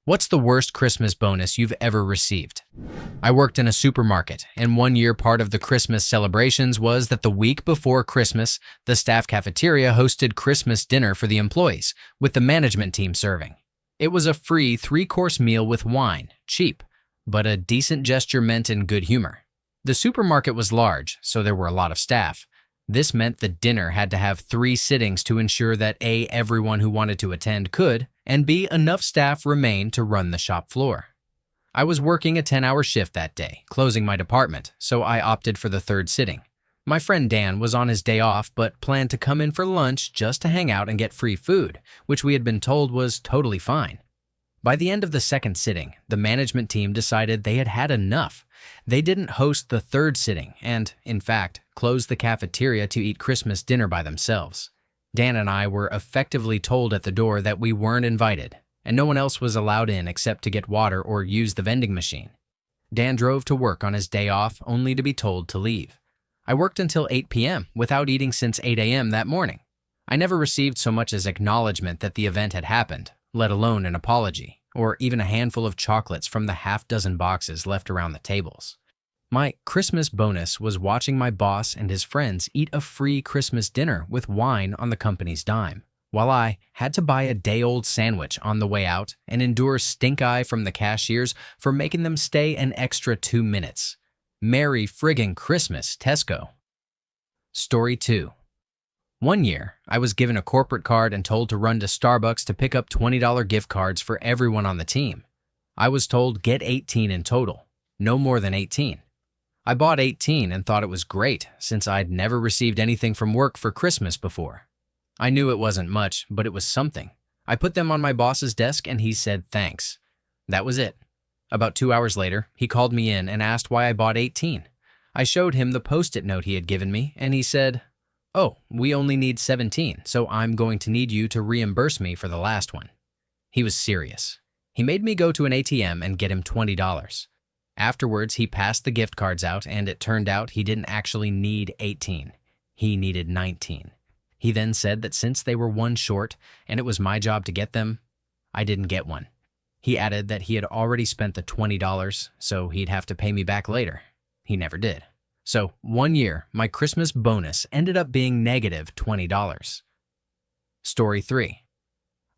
What's the worst Christmas bonus you've ever received? I worked in a supermarket, and one year part of the Christmas celebrations was that the week before Christmas, the staff cafeteria hosted Christmas dinner for the employees, with the management team serving. It was a free three-course meal with wine, cheap, but a decent gesture meant in good humor. The supermarket was large, so there were a lot of staff. This meant the dinner had to have 3 sittings to ensure that A, everyone who wanted to attend could, and B, enough staff remained to run the shop floor. I was working a 10-hour shift that day, closing my department, so I opted for the 3rd sitting. My friend Dan was on his day off but planned to come in for lunch just to hang out and get free food, which we had been told was totally fine. By the end of the 2nd sitting, the management team decided they had had enough. They didn't host the 3rd sitting and, in fact, closed the cafeteria to eat Christmas dinner by themselves. Dan and I were effectively told at the door that we weren't invited, and no one else was allowed in except to get water or use the vending machine. Dan drove to work on his day off only to be told to leave. I worked until 8 p.m. without eating since 8 a.m. that morning. I never received so much as acknowledgement that the event had happened, let alone an apology, or even a handful of chocolates from the half-dozen boxes left around the tables. My Christmas bonus was watching my boss and his friends eat a free Christmas dinner with wine on the company's dime, while I had to buy a day-old sandwich on the way out and endure stink-eye from the cashiers for making them stay an extra 2 minutes. Merry friggin' Christmas, Tesco. Story 2. One year, I was given a corporate card and told to run to Starbucks to pick up $20 gift cards for everyone on the team. I was told get 18 in total, no more than 18. I bought 18 and thought it was great since I'd never received anything from work for Christmas before. I knew it wasn't much, but it was something. I put them on my boss's desk and he said thanks. That was it. About 2 hours later, he called me in and asked why I bought 18. I showed him the Post-it note he had given me and he said, "Oh, we only need 17, so I'm going to need you to reimburse me for the last one." He was serious. He made me go to an ATM and get him $20. Afterwards, he passed the gift cards out, and it turned out he didn't actually need 18. He needed 19. He then said that since they were one short, and it was my job to get them, I didn't get one. He added that he had already spent the $20, so he'd have to pay me back later. He never did. So, one year, my Christmas bonus ended up being negative $20. Story 3.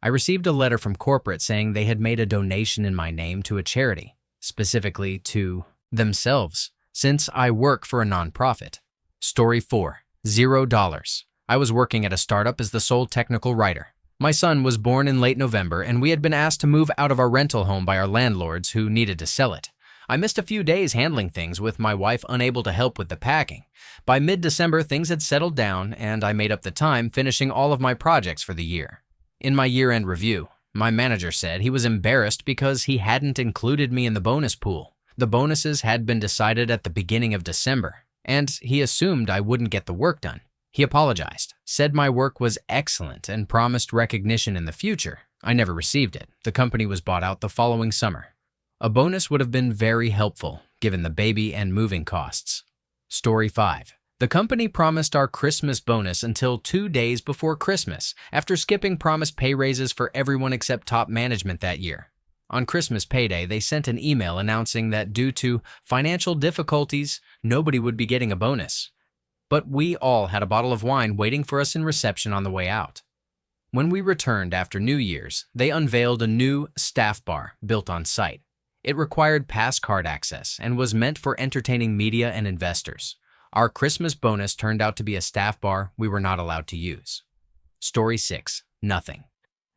I received a letter from corporate saying they had made a donation in my name to a charity, specifically to themselves, since I work for a nonprofit. Story 4. $0. I was working at a startup as the sole technical writer. My son was born in late November, and we had been asked to move out of our rental home by our landlords who needed to sell it. I missed a few days handling things with my wife unable to help with the packing. By mid-December, things had settled down, and I made up the time finishing all of my projects for the year. In my year-end review, my manager said he was embarrassed because he hadn't included me in the bonus pool. The bonuses had been decided at the beginning of December, and he assumed I wouldn't get the work done. He apologized, said my work was excellent, and promised recognition in the future. I never received it. The company was bought out the following summer. A bonus would have been very helpful, given the baby and moving costs. Story 5. The company promised our Christmas bonus until 2 days before Christmas, after skipping promised pay raises for everyone except top management that year. On Christmas payday, they sent an email announcing that due to financial difficulties, nobody would be getting a bonus. But we all had a bottle of wine waiting for us in reception on the way out. When we returned after New Year's, they unveiled a new staff bar built on site. It required pass card access and was meant for entertaining media and investors. Our Christmas bonus turned out to be a staff bar we were not allowed to use. Story 6. Nothing.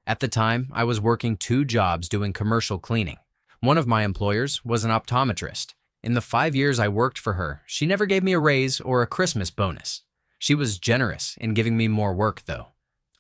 At the time, I was working 2 jobs doing commercial cleaning. One of my employers was an optometrist. In the 5 years I worked for her, she never gave me a raise or a Christmas bonus. She was generous in giving me more work, though.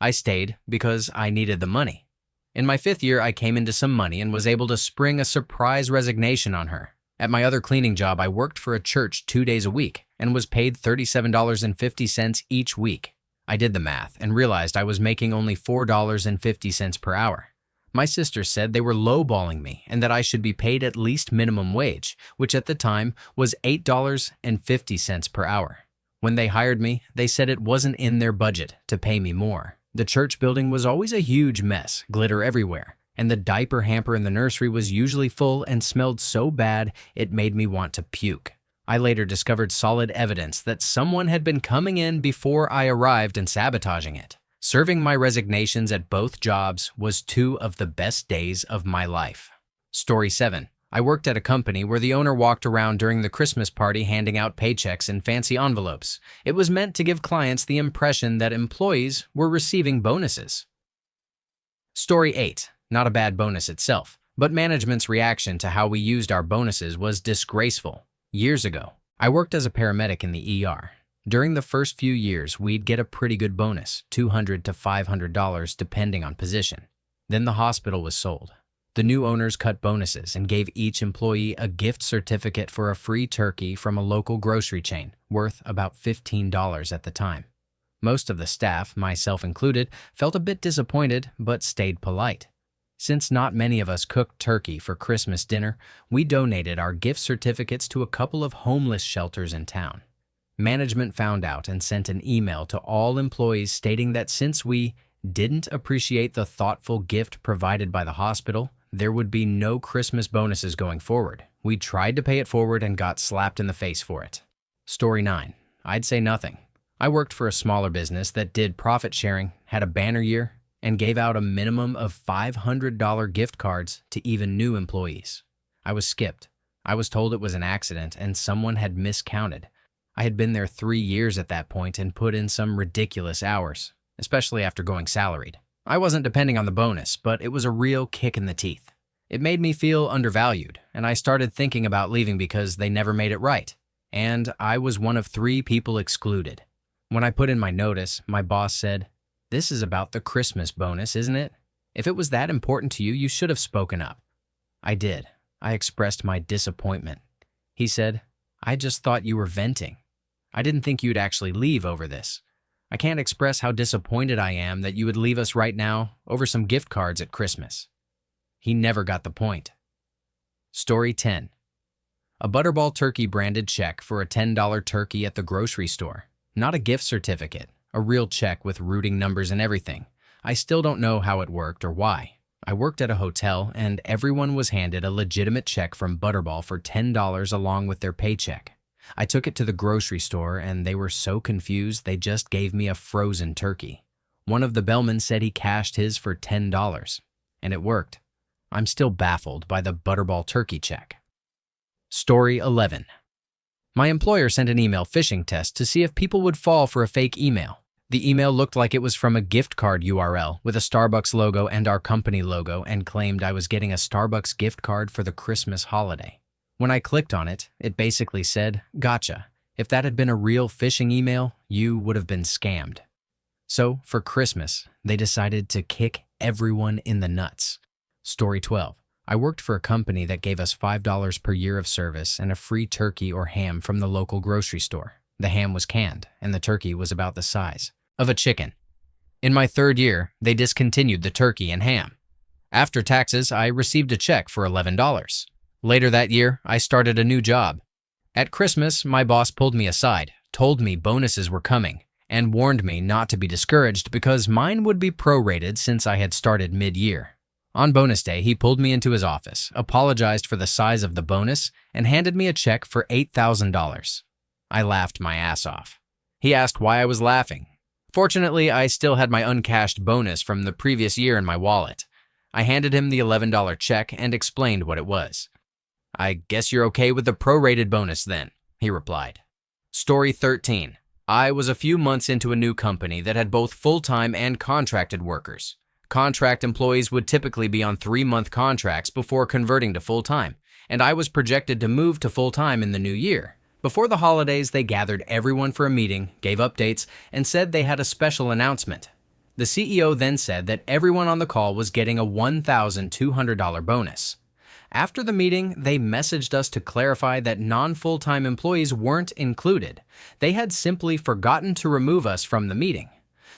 I stayed because I needed the money. In my 5th year, I came into some money and was able to spring a surprise resignation on her. At my other cleaning job, I worked for a church 2 days a week and was paid $37.50 each week. I did the math and realized I was making only $4.50 per hour. My sister said they were lowballing me and that I should be paid at least minimum wage, which at the time was $8.50 per hour. When they hired me, they said it wasn't in their budget to pay me more. The church building was always a huge mess, glitter everywhere, And the diaper hamper in the nursery was usually full and smelled so bad it made me want to puke. I later discovered solid evidence that someone had been coming in before I arrived and sabotaging it. Serving my resignations at both jobs was two of the best days of my life. Story 7. I worked at a company where the owner walked around during the Christmas party handing out paychecks in fancy envelopes. It was meant to give clients the impression that employees were receiving bonuses. Story 8. Not a bad bonus itself, but management's reaction to how we used our bonuses was disgraceful. Years ago, I worked as a paramedic in the ER. During the first few years, we'd get a pretty good bonus, $200 to $500 depending on position. Then the hospital was sold. The new owners cut bonuses and gave each employee a gift certificate for a free turkey from a local grocery chain, worth about $15 at the time. Most of the staff, myself included, felt a bit disappointed but stayed polite. Since not many of us cooked turkey for Christmas dinner, we donated our gift certificates to a couple of homeless shelters in town. Management found out and sent an email to all employees stating that since we didn't appreciate the thoughtful gift provided by the hospital, there would be no Christmas bonuses going forward. We tried to pay it forward and got slapped in the face for it. Story 9. I'd say nothing. I worked for a smaller business that did profit sharing, had a banner year, and gave out a minimum of $500 gift cards to even new employees. I was skipped. I was told it was an accident and someone had miscounted. I had been there 3 years at that point and put in some ridiculous hours, especially after going salaried. I wasn't depending on the bonus, but it was a real kick in the teeth. It made me feel undervalued, and I started thinking about leaving because they never made it right. And I was one of 3 people excluded. When I put in my notice, my boss said, "This is about the Christmas bonus, isn't it? If it was that important to you, you should have spoken up." I did. I expressed my disappointment. He said, "I just thought you were venting. I didn't think you'd actually leave over this. I can't express how disappointed I am that you would leave us right now over some gift cards at Christmas." He never got the point. Story 10. A Butterball Turkey branded check for a $10 turkey at the grocery store. Not a gift certificate, a real check with routing numbers and everything. I still don't know how it worked or why. I worked at a hotel and everyone was handed a legitimate check from Butterball for $10 along with their paycheck. I took it to the grocery store and they were so confused they just gave me a frozen turkey. One of the bellmen said he cashed his for $10, and it worked. I'm still baffled by the Butterball turkey check. Story 11. My employer sent an email phishing test to see if people would fall for a fake email. The email looked like it was from a gift card URL with a Starbucks logo and our company logo and claimed I was getting a Starbucks gift card for the Christmas holiday. When I clicked on it, it basically said, "Gotcha. If that had been a real phishing email, you would have been scammed." So, for Christmas, they decided to kick everyone in the nuts. Story 12. I worked for a company that gave us $5 per year of service and a free turkey or ham from the local grocery store. The ham was canned, and the turkey was about the size of a chicken. In my 3rd year, they discontinued the turkey and ham. After taxes, I received a check for $11. Later that year, I started a new job. At Christmas, my boss pulled me aside, told me bonuses were coming, and warned me not to be discouraged because mine would be prorated since I had started mid-year. On bonus day, he pulled me into his office, apologized for the size of the bonus, and handed me a check for $8,000. I laughed my ass off. He asked why I was laughing. Fortunately, I still had my uncashed bonus from the previous year in my wallet. I handed him the $11 check and explained what it was. "I guess you're okay with the prorated bonus then," he replied. Story 13. I was a few months into a new company that had both full-time and contracted workers. Contract employees would typically be on 3-month contracts before converting to full-time, and I was projected to move to full-time in the new year. Before the holidays, they gathered everyone for a meeting, gave updates, and said they had a special announcement. The CEO then said that everyone on the call was getting a $1,200 bonus. After the meeting, they messaged us to clarify that non-full-time employees weren't included. They had simply forgotten to remove us from the meeting.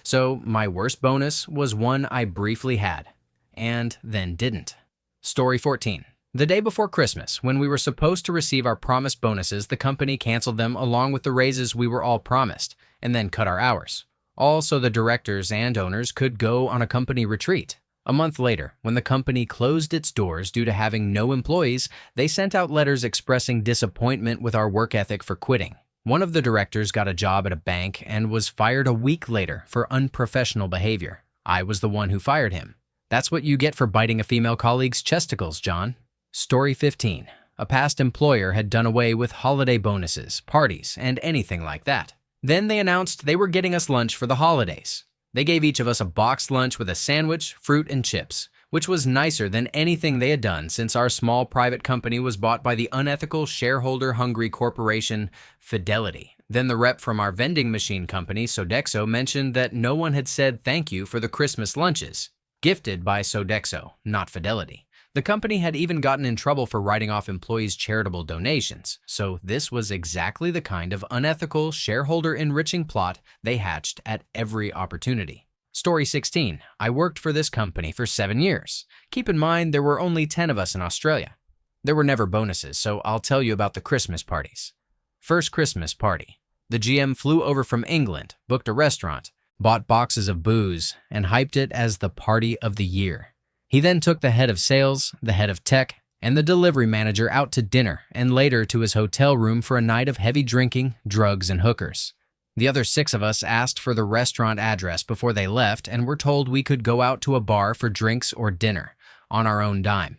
So my worst bonus was one I briefly had, and then didn't. Story 14. The day before Christmas, when we were supposed to receive our promised bonuses, the company canceled them along with the raises we were all promised, and then cut our hours. All so the directors and owners could go on a company retreat. A month later, when the company closed its doors due to having no employees, they sent out letters expressing disappointment with our work ethic for quitting. One of the directors got a job at a bank and was fired a week later for unprofessional behavior. I was the one who fired him. That's what you get for biting a female colleague's chesticles, John. Story 15. A past employer had done away with holiday bonuses, parties, and anything like that. Then they announced they were getting us lunch for the holidays. They gave each of us a boxed lunch with a sandwich, fruit, and chips, which was nicer than anything they had done since our small private company was bought by the unethical, shareholder-hungry corporation Fidelity. Then the rep from our vending machine company, Sodexo, mentioned that no one had said thank you for the Christmas lunches, gifted by Sodexo, not Fidelity. The company had even gotten in trouble for writing off employees' charitable donations, so this was exactly the kind of unethical, shareholder-enriching plot they hatched at every opportunity. Story 16. I worked for this company for 7 years. Keep in mind, there were only 10 of us in Australia. There were never bonuses, so I'll tell you about the Christmas parties. First Christmas party. The GM flew over from England, booked a restaurant, bought boxes of booze, and hyped it as the party of the year. He then took the head of sales, the head of tech, and the delivery manager out to dinner and later to his hotel room for a night of heavy drinking, drugs, and hookers. The other 6 of us asked for the restaurant address before they left and were told we could go out to a bar for drinks or dinner on our own dime.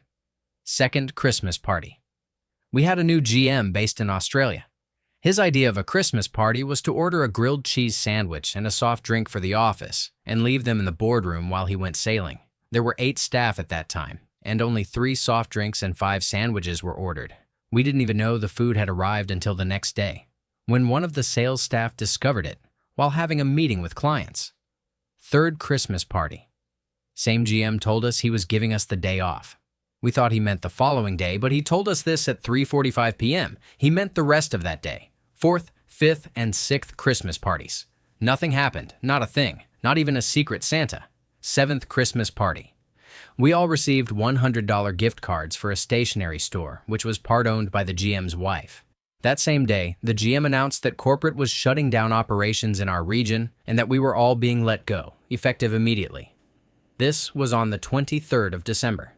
Second Christmas party. We had a new GM based in Australia. His idea of a Christmas party was to order a grilled cheese sandwich and a soft drink for the office and leave them in the boardroom while he went sailing. There were 8 staff at that time, and only 3 soft drinks and 5 sandwiches were ordered. We didn't even know the food had arrived until the next day, when one of the sales staff discovered it while having a meeting with clients. Third Christmas party. Same GM told us he was giving us the day off. We thought he meant the following day, but he told us this at 3:45 p.m. He meant the rest of that day. 4th, 5th, and 6th Christmas parties. Nothing happened, not a thing, not even a secret Santa. 7th Christmas party. We all received $100 gift cards for a stationery store, which was part owned by the GM's wife. That same day, the GM announced that corporate was shutting down operations in our region and that we were all being let go, effective immediately. This was on the 23rd of December.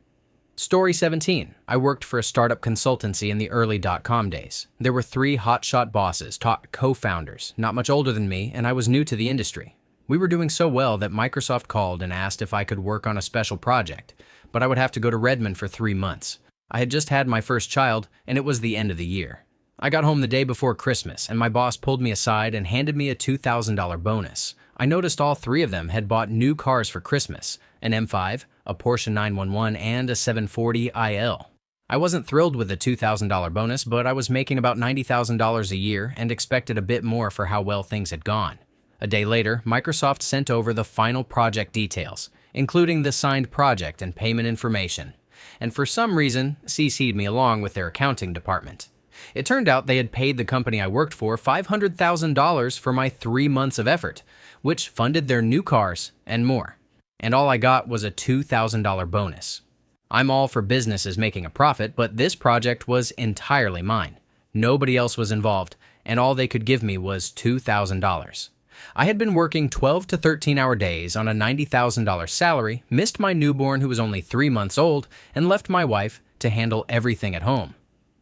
Story 17. I worked for a startup consultancy in the early .com days. There were 3 hotshot bosses, co-founders, not much older than me, and I was new to the industry. We were doing so well that Microsoft called and asked if I could work on a special project, but I would have to go to Redmond for 3 months. I had just had my first child, and it was the end of the year. I got home the day before Christmas, and my boss pulled me aside and handed me a $2,000 bonus. I noticed all 3 of them had bought new cars for Christmas, an M5, a Porsche 911, and a 740 IL. I wasn't thrilled with the $2,000 bonus, but I was making about $90,000 a year and expected a bit more for how well things had gone. A day later, Microsoft sent over the final project details, including the signed project and payment information, and for some reason, CC'd me along with their accounting department. It turned out they had paid the company I worked for $500,000 for my 3 months of effort, which funded their new cars and more. And all I got was a $2,000 bonus. I'm all for businesses making a profit, but this project was entirely mine. Nobody else was involved, and all they could give me was $2,000. I had been working 12 to 13-hour days on a $90,000 salary, missed my newborn who was only 3 months old, and left my wife to handle everything at home.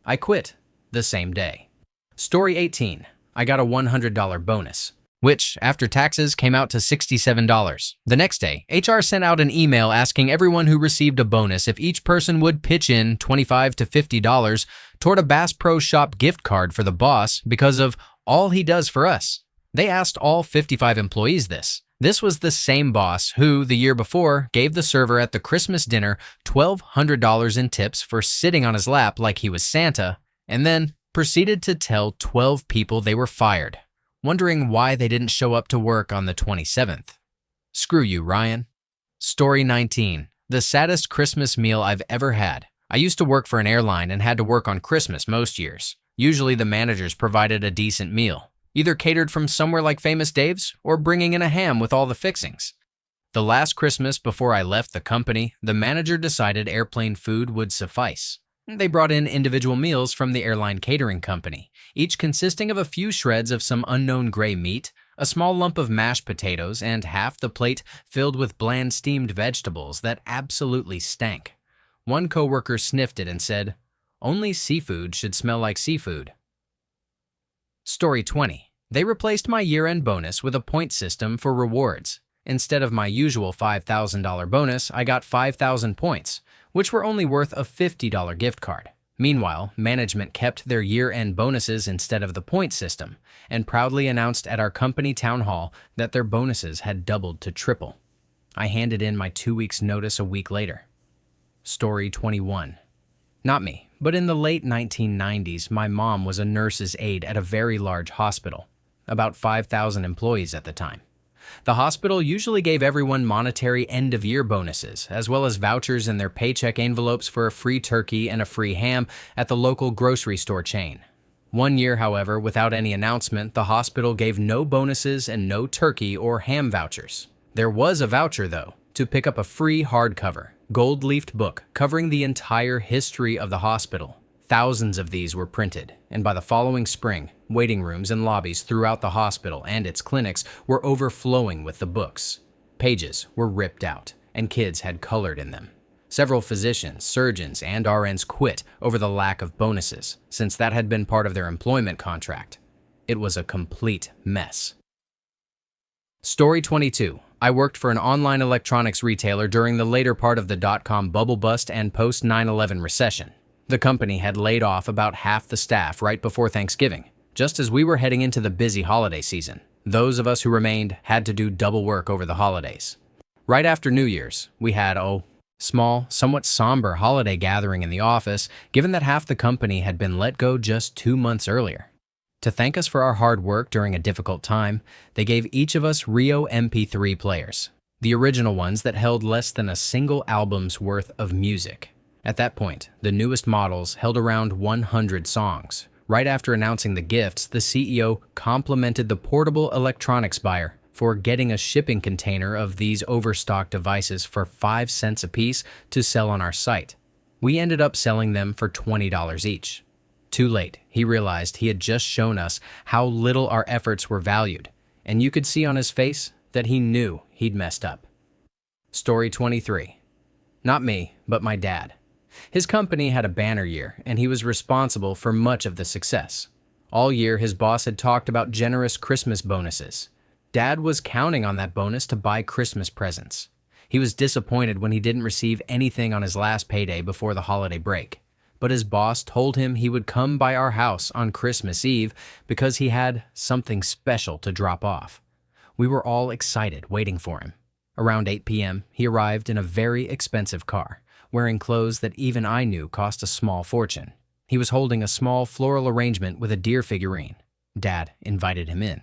I quit the same day. Story 18. I got a $100 bonus, which, after taxes, came out to $67. The next day, HR sent out an email asking everyone who received a bonus if each person would pitch in $25 to $50 toward a Bass Pro Shop gift card for the boss because of all he does for us. They asked all 55 employees this. This was the same boss who, the year before, gave the server at the Christmas dinner $1,200 in tips for sitting on his lap like he was Santa, and then proceeded to tell 12 people they were fired, wondering why they didn't show up to work on the 27th. Screw you, Ryan. Story 19. The saddest Christmas meal I've ever had. I used to work for an airline and had to work on Christmas most years. Usually the managers provided a decent meal, either catered from somewhere like Famous Dave's or bringing in a ham with all the fixings. The last Christmas before I left the company, the manager decided airplane food would suffice. They brought in individual meals from the airline catering company, each consisting of a few shreds of some unknown gray meat, A small lump of mashed potatoes and half the plate filled with bland steamed vegetables that absolutely stank. One coworker sniffed it and said, "Only seafood should smell like seafood." Story 20. They replaced my year-end bonus with a point system for rewards. Instead of my usual $5,000 bonus, I got 5,000 points, which were only worth a $50 gift card. Meanwhile, management kept their year-end bonuses instead of the point system and proudly announced at our company town hall that their bonuses had doubled to triple. I handed in my 2 weeks' notice a week later. Story 21. Not me, but in the late 1990s, my mom was a nurse's aide at a very large hospital, about 5,000 employees at the time. The hospital usually gave everyone monetary end-of-year bonuses, as well as vouchers in their paycheck envelopes for a free turkey and a free ham at the local grocery store chain. One year, however, without any announcement, the hospital gave no bonuses and no turkey or ham vouchers. There was a voucher, though, to pick up a free hardcover, gold-leafed book covering the entire history of the hospital. Thousands of these were printed, and by the following spring, waiting rooms and lobbies throughout the hospital and its clinics were overflowing with the books. Pages were ripped out, and kids had colored in them. Several physicians, surgeons, and RNs quit over the lack of bonuses, since that had been part of their employment contract. It was a complete mess. Story 22. I worked for an online electronics retailer during the later part of the dot-com bubble bust and post-9/11 recession. The company had laid off about half the staff right before Thanksgiving, just as we were heading into the busy holiday season. Those of us who remained had to do double work over the holidays. Right after New Year's, we had a small, somewhat somber holiday gathering in the office, given that half the company had been let go just 2 months earlier. To thank us for our hard work during a difficult time, they gave each of us Rio MP3 players, the original ones that held less than a single album's worth of music. At that point, the newest models held around 100 songs. Right after announcing the gifts, the CEO complimented the portable electronics buyer for getting a shipping container of these overstocked devices for 5 cents a piece to sell on our site. We ended up selling them for $20 each. Too late, he realized he had just shown us how little our efforts were valued, and you could see on his face that he knew he'd messed up. Story 23. Not me, but my dad. His company had a banner year, and he was responsible for much of the success. All year, his boss had talked about generous Christmas bonuses. Dad was counting on that bonus to buy Christmas presents. He was disappointed when he didn't receive anything on his last payday before the holiday break. But his boss told him he would come by our house on Christmas Eve because he had something special to drop off. We were all excited, waiting for him. Around 8 p.m., he arrived in a very expensive car, wearing clothes that even I knew cost a small fortune. He was holding a small floral arrangement with a deer figurine. Dad invited him in.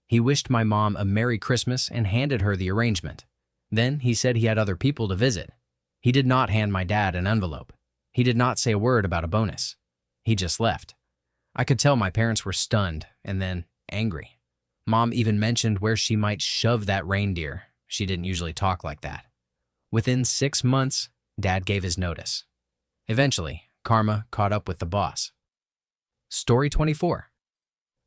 He wished my mom a Merry Christmas and handed her the arrangement. Then he said he had other people to visit. He did not hand my dad an envelope. He did not say a word about a bonus. He just left. I could tell my parents were stunned and then angry. Mom even mentioned where she might shove that reindeer. She didn't usually talk like that. Within 6 months, Dad gave his notice. Eventually, karma caught up with the boss. Story 24.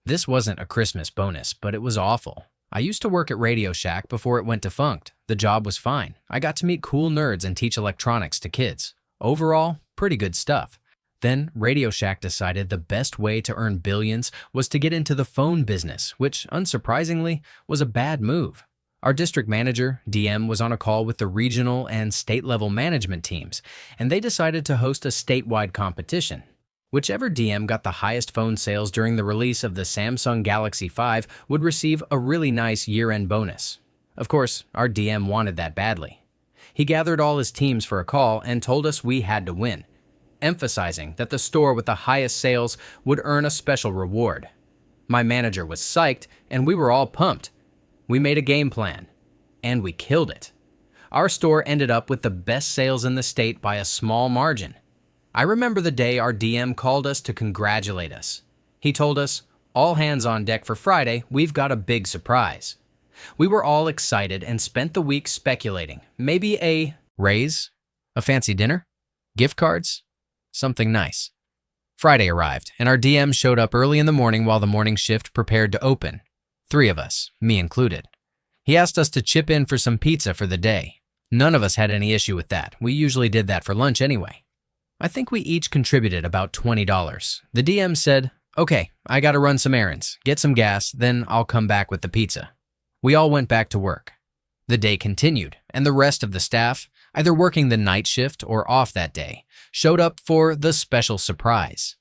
This wasn't a Christmas bonus, but it was awful. I used to work at Radio Shack before it went defunct. The job was fine. I got to meet cool nerds and teach electronics to kids. Overall, pretty good stuff. Then Radio Shack decided the best way to earn billions was to get into the phone business, which, unsurprisingly, was a bad move. Our district manager, DM, was on a call with the regional and state-level management teams, and they decided to host a statewide competition. Whichever DM got the highest phone sales during the release of the Samsung Galaxy 5 would receive a really nice year-end bonus. Of course, our DM wanted that badly. He gathered all his teams for a call and told us we had to win, emphasizing that the store with the highest sales would earn a special reward. My manager was psyched, and we were all pumped. We made a game plan, and we killed it. Our store ended up with the best sales in the state by a small margin. I remember the day our DM called us to congratulate us. He told us, "All hands on deck for Friday, we've got a big surprise." We were all excited and spent the week speculating. Maybe a raise? A fancy dinner? Gift cards? Something nice. Friday arrived, and our DM showed up early in the morning while the morning shift prepared to open. 3 of us, me included. He asked us to chip in for some pizza for the day. None of us had any issue with that. We usually did that for lunch anyway. I think we each contributed about $20. The DM said, "Okay, I gotta run some errands, get some gas, then I'll come back with the pizza." We all went back to work. The day continued, and the rest of the staff, either working the night shift or off that day, showed up for the special surprise.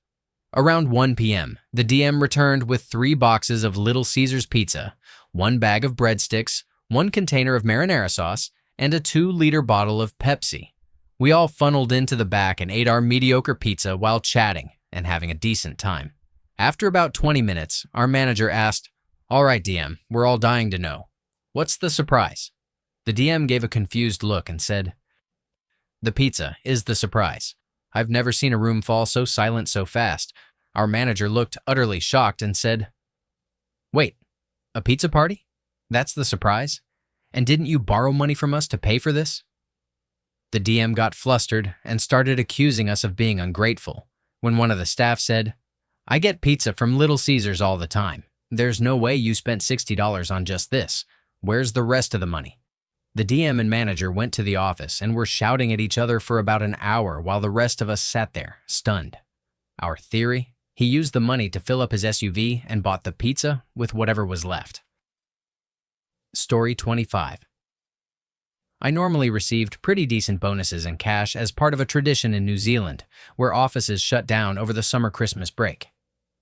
Around 1 p.m., the DM returned with 3 boxes of Little Caesars pizza, 1 bag of breadsticks, 1 container of marinara sauce, and a 2-liter bottle of Pepsi. We all funneled into the back and ate our mediocre pizza while chatting and having a decent time. After about 20 minutes, our manager asked, "All right, DM, we're all dying to know. What's the surprise?" The DM gave a confused look and said, "The pizza is the surprise. I've never seen a room fall so silent so fast." Our manager looked utterly shocked and said, "Wait, a pizza party? That's the surprise? And didn't you borrow money from us to pay for this?" The DM got flustered and started accusing us of being ungrateful, when one of the staff said, "I get pizza from Little Caesars all the time. There's no way you spent $60 on just this. Where's the rest of the money?" The DM and manager went to the office and were shouting at each other for about an hour while the rest of us sat there, stunned. Our theory? He used the money to fill up his SUV and bought the pizza with whatever was left. Story 25. I normally received pretty decent bonuses in cash as part of a tradition in New Zealand, where offices shut down over the summer Christmas break.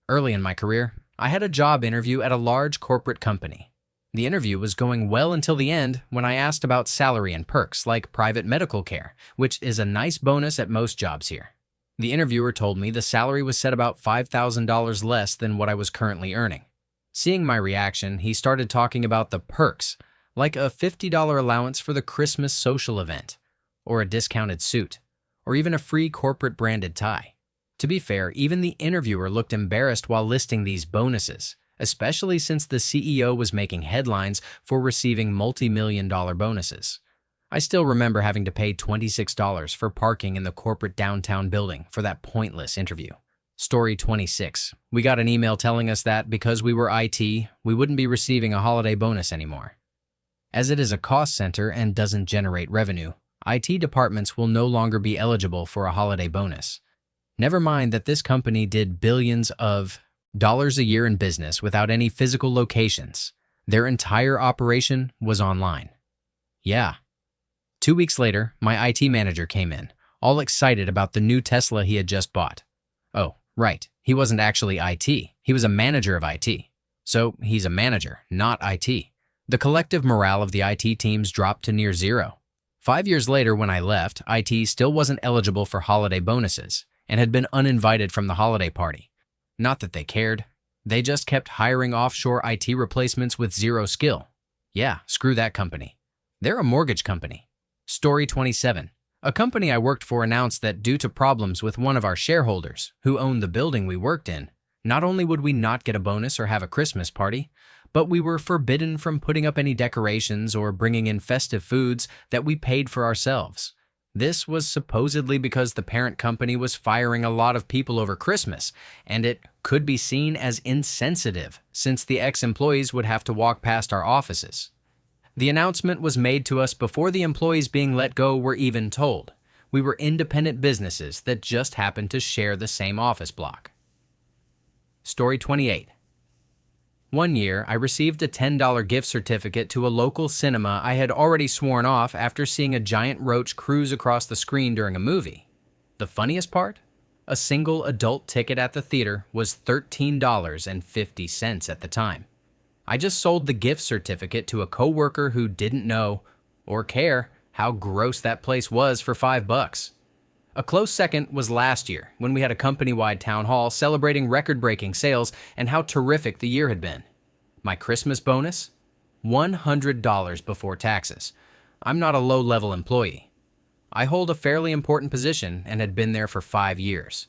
Early in my career, I had a job interview at a large corporate company. The interview was going well until the end when I asked about salary and perks like private medical care, which is a nice bonus at most jobs here. The interviewer told me the salary was set about $5,000 less than what I was currently earning. Seeing my reaction, he started talking about the perks, like a $50 allowance for the Christmas social event, or a discounted suit, or even a free corporate branded tie. To be fair, even the interviewer looked embarrassed while listing these bonuses, especially since the CEO was making headlines for receiving multi-million-dollar bonuses. I still remember having to pay $26 for parking in the corporate downtown building for that pointless interview. Story 26. We got an email telling us that because we were IT, we wouldn't be receiving a holiday bonus anymore. As it is a cost center and doesn't generate revenue, IT departments will no longer be eligible for a holiday bonus. Never mind that this company did billions of dollars a year in business without any physical locations. Their entire operation was online. Yeah. 2 weeks later, my IT manager came in, all excited about the new Tesla he had just bought. Oh, right. He wasn't actually IT. He was a manager of IT. So he's a manager, not IT. The collective morale of the IT teams dropped to near zero. 5 years later, when I left, IT still wasn't eligible for holiday bonuses and had been uninvited from the holiday party. Not that they cared. They just kept hiring offshore IT replacements with zero skill. Yeah, screw that company. They're a mortgage company. Story 27. A company I worked for announced that due to problems with one of our shareholders, who owned the building we worked in, not only would we not get a bonus or have a Christmas party, but we were forbidden from putting up any decorations or bringing in festive foods that we paid for ourselves. This was supposedly because the parent company was firing a lot of people over Christmas, and it could be seen as insensitive since the ex-employees would have to walk past our offices. The announcement was made to us before the employees being let go were even told. We were independent businesses that just happened to share the same office block. Story 28. One year, I received a $10 gift certificate to a local cinema I had already sworn off after seeing a giant roach cruise across the screen during a movie. The funniest part? A single adult ticket at the theater was $13.50 at the time. I just sold the gift certificate to a coworker who didn't know or care how gross that place was for $5. A close second was last year when we had a company-wide town hall celebrating record-breaking sales and how terrific the year had been. My Christmas bonus? $100 before taxes. I'm not a low-level employee. I hold a fairly important position and had been there for 5 years.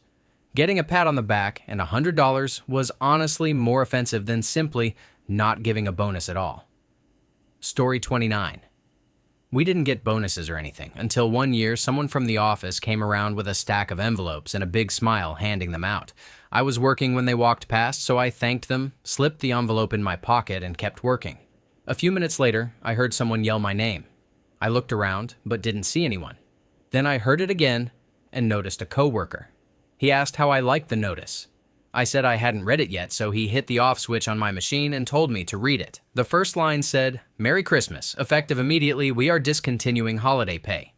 Getting a pat on the back and $100 was honestly more offensive than simply not giving a bonus at all. Story 29. We didn't get bonuses or anything until one year someone from the office came around with a stack of envelopes and a big smile handing them out. I was working when they walked past, so I thanked them, slipped the envelope in my pocket, and kept working. A few minutes later, I heard someone yell my name. I looked around, but didn't see anyone. Then I heard it again and noticed a coworker. He asked how I liked the notice. I said I hadn't read it yet, so he hit the off switch on my machine and told me to read it. The first line said, "Merry Christmas. Effective immediately, we are discontinuing holiday pay."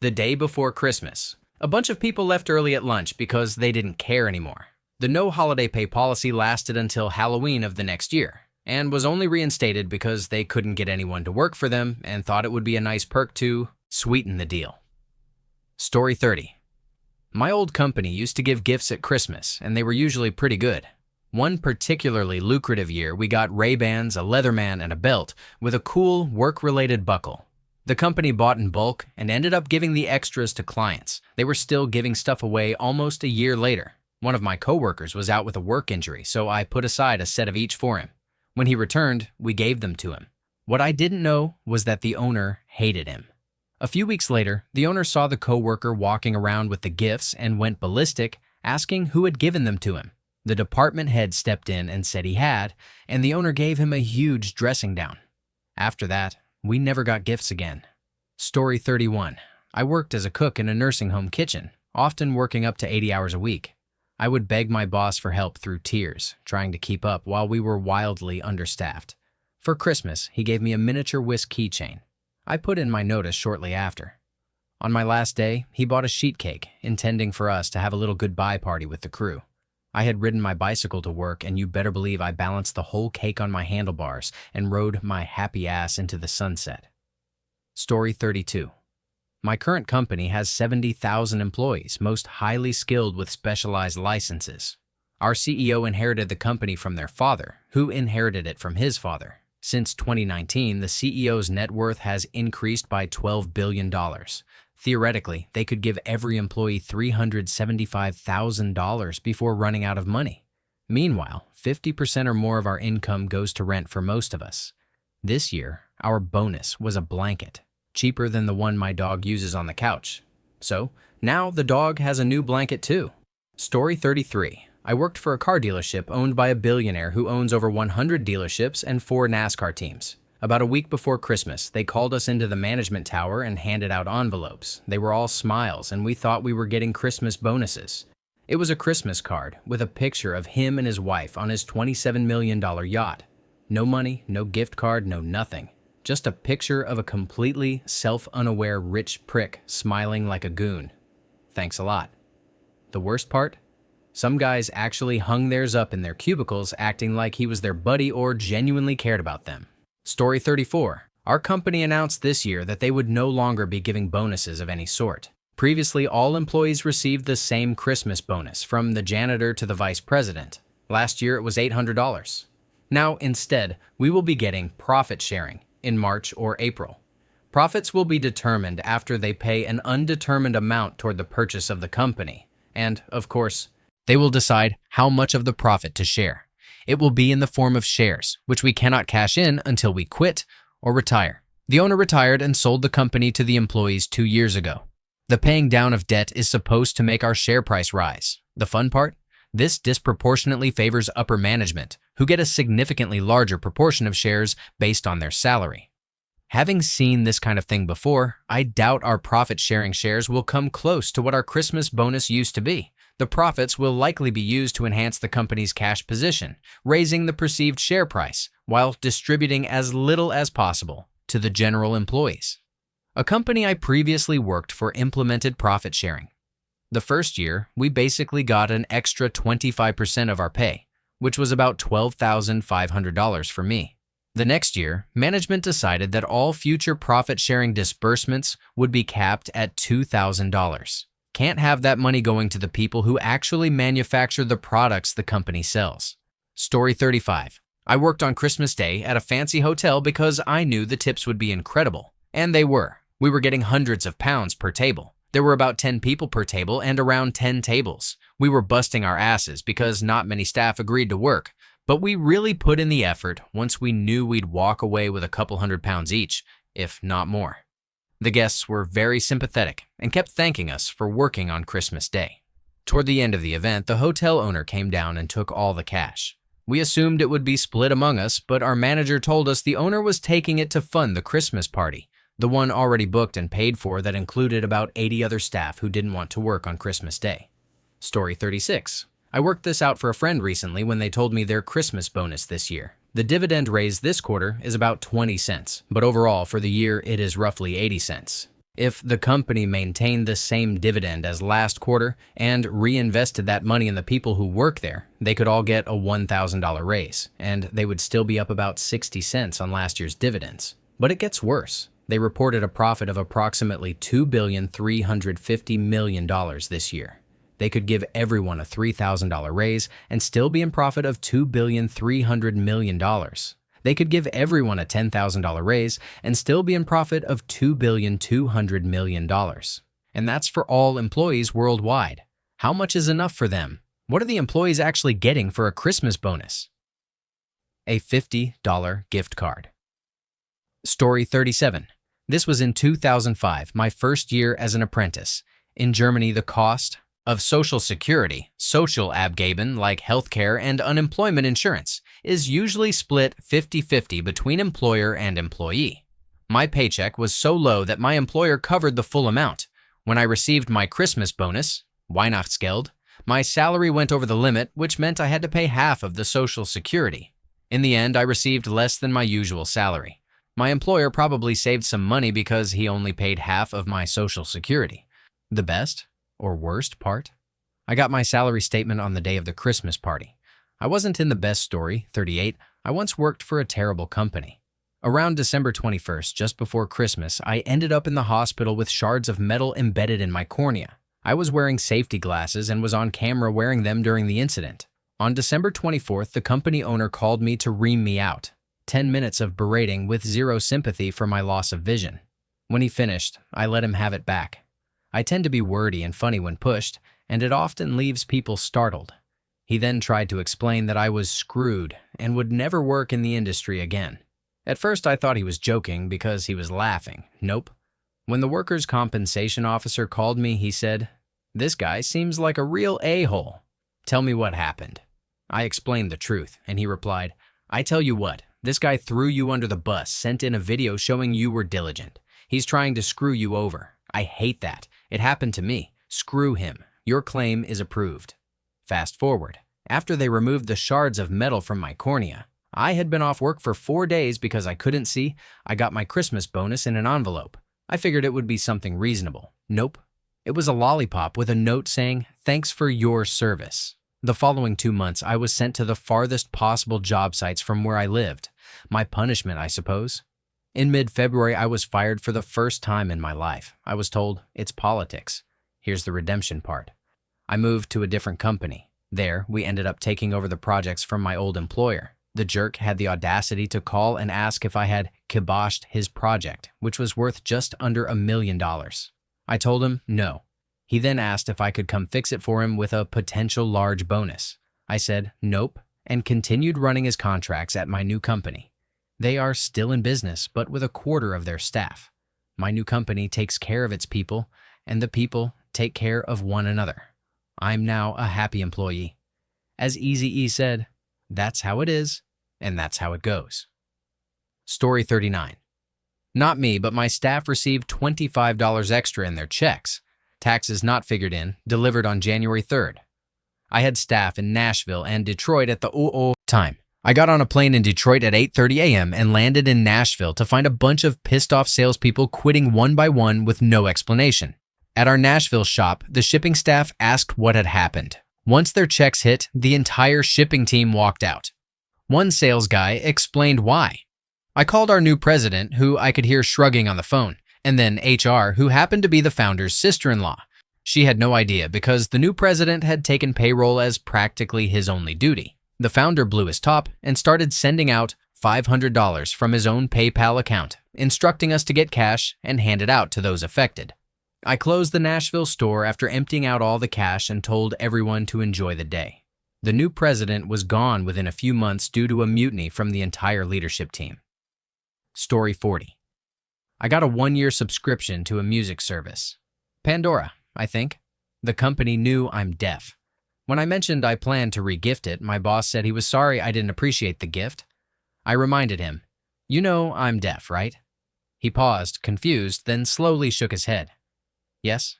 The day before Christmas, a bunch of people left early at lunch because they didn't care anymore. The no holiday pay policy lasted until Halloween of the next year and was only reinstated because they couldn't get anyone to work for them and thought it would be a nice perk to sweeten the deal. Story 30. My old company used to give gifts at Christmas, and they were usually pretty good. One particularly lucrative year, we got Ray-Bans, a Leatherman, and a belt with a cool, work-related buckle. The company bought in bulk and ended up giving the extras to clients. They were still giving stuff away almost a year later. One of my coworkers was out with a work injury, so I put aside a set of each for him. When he returned, we gave them to him. What I didn't know was that the owner hated him. A few weeks later, the owner saw the coworker walking around with the gifts and went ballistic, asking who had given them to him. The department head stepped in and said he had, and the owner gave him a huge dressing down. After that, we never got gifts again. Story 31. I worked as a cook in a nursing home kitchen, often working up to 80 hours a week. I would beg my boss for help through tears, trying to keep up while we were wildly understaffed. For Christmas, he gave me a miniature whisk keychain. I put in my notice shortly after. On my last day, he bought a sheet cake, intending for us to have a little goodbye party with the crew. I had ridden my bicycle to work, and you better believe I balanced the whole cake on my handlebars and rode my happy ass into the sunset. Story 32. My current company has 70,000 employees, most highly skilled with specialized licenses. Our CEO inherited the company from their father, who inherited it from his father. Since 2019, the CEO's net worth has increased by $12 billion. Theoretically, they could give every employee $375,000 before running out of money. Meanwhile, 50% or more of our income goes to rent for most of us. This year, our bonus was a blanket, cheaper than the one my dog uses on the couch. So, now the dog has a new blanket too. Story 33. I worked for a car dealership owned by a billionaire who owns over 100 dealerships and 4 NASCAR teams. About a week before Christmas, they called us into the management tower and handed out envelopes. They were all smiles, and we thought we were getting Christmas bonuses. It was a Christmas card with a picture of him and his wife on his $27 million yacht. No money, no gift card, no nothing. Just a picture of a completely self-unaware rich prick smiling like a goon. Thanks a lot. The worst part? Some guys actually hung theirs up in their cubicles acting like he was their buddy or genuinely cared about them. Story 34. Our company announced this year that they would no longer be giving bonuses of any sort. Previously, all employees received the same Christmas bonus, from the janitor to the vice president. Last year, it was $800. Now, instead, we will be getting profit sharing in March or April. Profits will be determined after they pay an undetermined amount toward the purchase of the company. And, of course, they will decide how much of the profit to share. It will be in the form of shares, which we cannot cash in until we quit or retire. The owner retired and sold the company to the employees 2 years ago. The paying down of debt is supposed to make our share price rise. The fun part? This disproportionately favors upper management, who get a significantly larger proportion of shares based on their salary. Having seen this kind of thing before, I doubt our profit-sharing shares will come close to what our Christmas bonus used to be. The profits will likely be used to enhance the company's cash position, raising the perceived share price, while distributing as little as possible to the general employees. A company I previously worked for implemented profit sharing. The first year, we basically got an extra 25% of our pay, which was about $12,500 for me. The next year, management decided that all future profit-sharing disbursements would be capped at $2,000. Can't have that money going to the people who actually manufacture the products the company sells. Story 35. I worked on Christmas Day at a fancy hotel because I knew the tips would be incredible. And they were. We were getting hundreds of pounds per table. There were about 10 people per table and around 10 tables. We were busting our asses because not many staff agreed to work. But we really put in the effort once we knew we'd walk away with a couple £100 each, if not more. The guests were very sympathetic and kept thanking us for working on Christmas Day. Toward the end of the event, the hotel owner came down and took all the cash. We assumed it would be split among us, but our manager told us the owner was taking it to fund the Christmas party, the one already booked and paid for that included about 80 other staff who didn't want to work on Christmas Day. Story 36. I worked this out for a friend recently when they told me their Christmas bonus this year. The dividend raised this quarter is about 20 cents, but overall for the year it is roughly 80 cents. If the company maintained the same dividend as last quarter and reinvested that money in the people who work there, they could all get a $1,000 raise, and they would still be up about 60 cents on last year's dividends. But it gets worse. They reported a profit of approximately $2.35 billion this year. They could give everyone a $3,000 raise and still be in profit of $2.3 billion. They could give everyone a $10,000 raise and still be in profit of $2.2 billion. And that's for all employees worldwide. How much is enough for them? What are the employees actually getting for a Christmas bonus? A $50 gift card. Story 37. This was in 2005, my first year as an apprentice. In Germany, the cost of Social Security, social Abgaben like healthcare and unemployment insurance, is usually split 50-50 between employer and employee. My paycheck was so low that my employer covered the full amount. When I received my Christmas bonus, Weihnachtsgeld, my salary went over the limit, which meant I had to pay half of the Social Security. In the end, I received less than my usual salary. My employer probably saved some money because he only paid half of my Social Security. The best or worst part? I got my salary statement on the day of the Christmas party. I wasn't in the best story, 38. I once worked for a terrible company. Around December 21st, just before Christmas, I ended up in the hospital with shards of metal embedded in my cornea. I was wearing safety glasses and was on camera wearing them during the incident. On December 24th, the company owner called me to ream me out. 10 minutes of berating with zero sympathy for my loss of vision. When he finished, I let him have it back. I tend to be wordy and funny when pushed, and it often leaves people startled. He then tried to explain that I was screwed and would never work in the industry again. At first, I thought he was joking because he was laughing. Nope. When the workers' compensation officer called me, he said, "This guy seems like a real a-hole. Tell me what happened." I explained the truth, and he replied, "I tell you what, this guy threw you under the bus, sent in a video showing you were diligent. He's trying to screw you over. I hate that. It happened to me. Screw him. Your claim is approved." Fast forward. After they removed the shards of metal from my cornea, I had been off work for 4 days because I couldn't see. I got my Christmas bonus in an envelope. I figured it would be something reasonable. Nope. It was a lollipop with a note saying, "Thanks for your service." The following 2 months, I was sent to the farthest possible job sites from where I lived. My punishment, I suppose. In mid-February, I was fired for the first time in my life. I was told, "It's politics." Here's the redemption part. I moved to a different company. There, we ended up taking over the projects from my old employer. The jerk had the audacity to call and ask if I had kiboshed his project, which was worth just under $1 million. I told him no. He then asked if I could come fix it for him with a potential large bonus. I said nope and continued running his contracts at my new company. They are still in business, but with a quarter of their staff. My new company takes care of its people, and the people take care of one another. I'm now a happy employee. As Eazy-E said, that's how it is, and that's how it goes. Story 39. Not me, but my staff received $25 extra in their checks. Taxes not figured in, delivered on January 3rd. I had staff in Nashville and Detroit at the time. I got on a plane in Detroit at 8:30 a.m. and landed in Nashville to find a bunch of pissed-off salespeople quitting one by one with no explanation. At our Nashville shop, the shipping staff asked what had happened. Once their checks hit, the entire shipping team walked out. One sales guy explained why. I called our new president, who I could hear shrugging on the phone, and then HR, who happened to be the founder's sister-in-law. She had no idea because the new president had taken payroll as practically his only duty. The founder blew his top and started sending out $500 from his own PayPal account, instructing us to get cash and hand it out to those affected. I closed the Nashville store after emptying out all the cash and told everyone to enjoy the day. The new president was gone within a few months due to a mutiny from the entire leadership team. Story 40. I got a 1-year subscription to a music service. Pandora, I think. The company knew I'm deaf. When I mentioned I planned to re-gift it, my boss said he was sorry I didn't appreciate the gift. I reminded him, "You know I'm deaf, right?" He paused, confused, then slowly shook his head. "Yes,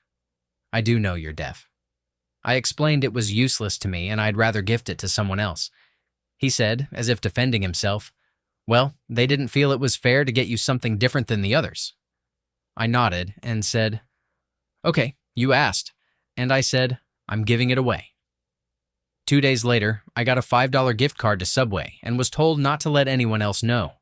I do know you're deaf." I explained it was useless to me and I'd rather gift it to someone else. He said, as if defending himself, "Well, they didn't feel it was fair to get you something different than the others." I nodded and said, "Okay, you asked." And I said, "I'm giving it away." 2 days later, I got a $5 gift card to Subway and was told not to let anyone else know.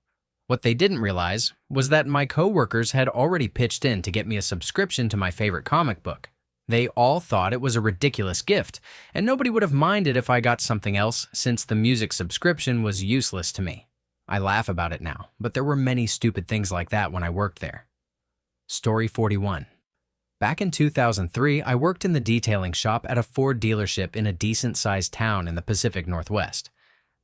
What they didn't realize was that my coworkers had already pitched in to get me a subscription to my favorite comic book. They all thought it was a ridiculous gift, and nobody would have minded if I got something else since the music subscription was useless to me. I laugh about it now, but there were many stupid things like that when I worked there. Story 41. Back in 2003, I worked in the detailing shop at a Ford dealership in a decent-sized town in the Pacific Northwest.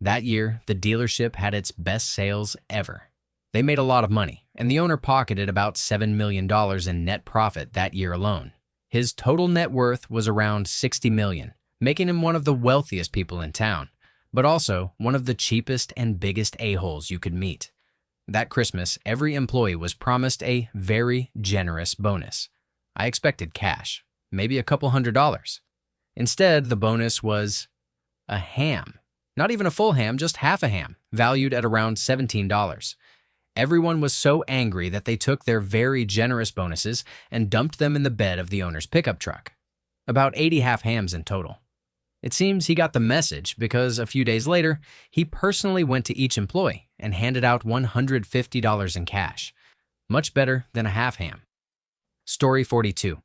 That year, the dealership had its best sales ever. They made a lot of money, and the owner pocketed about $7 million in net profit that year alone. His total net worth was around $60 million, making him one of the wealthiest people in town, but also one of the cheapest and biggest a-holes you could meet. That Christmas, every employee was promised a very generous bonus. I expected cash, maybe a couple $100. Instead, the bonus was a ham. Not even a full ham, just half a ham, valued at around $17. Everyone was so angry that they took their very generous bonuses and dumped them in the bed of the owner's pickup truck. About 80 half hams in total. It seems he got the message because a few days later, he personally went to each employee and handed out $150 in cash. Much better than a half ham. Story 42.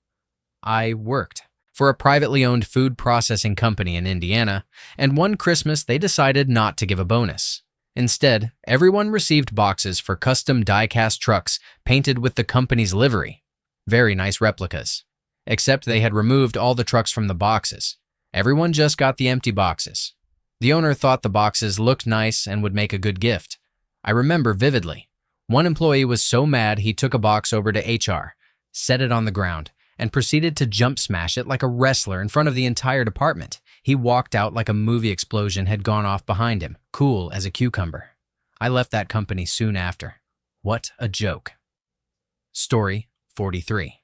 I worked for a privately owned food processing company in Indiana, and one Christmas they decided not to give a bonus. Instead, everyone received boxes for custom die-cast trucks painted with the company's livery. Very nice replicas. Except they had removed all the trucks from the boxes. Everyone just got the empty boxes. The owner thought the boxes looked nice and would make a good gift. I remember vividly. One employee was so mad he took a box over to HR, set it on the ground, and proceeded to jump smash it like a wrestler in front of the entire department. He walked out like a movie explosion had gone off behind him, cool as a cucumber. I left that company soon after. What a joke. Story 43.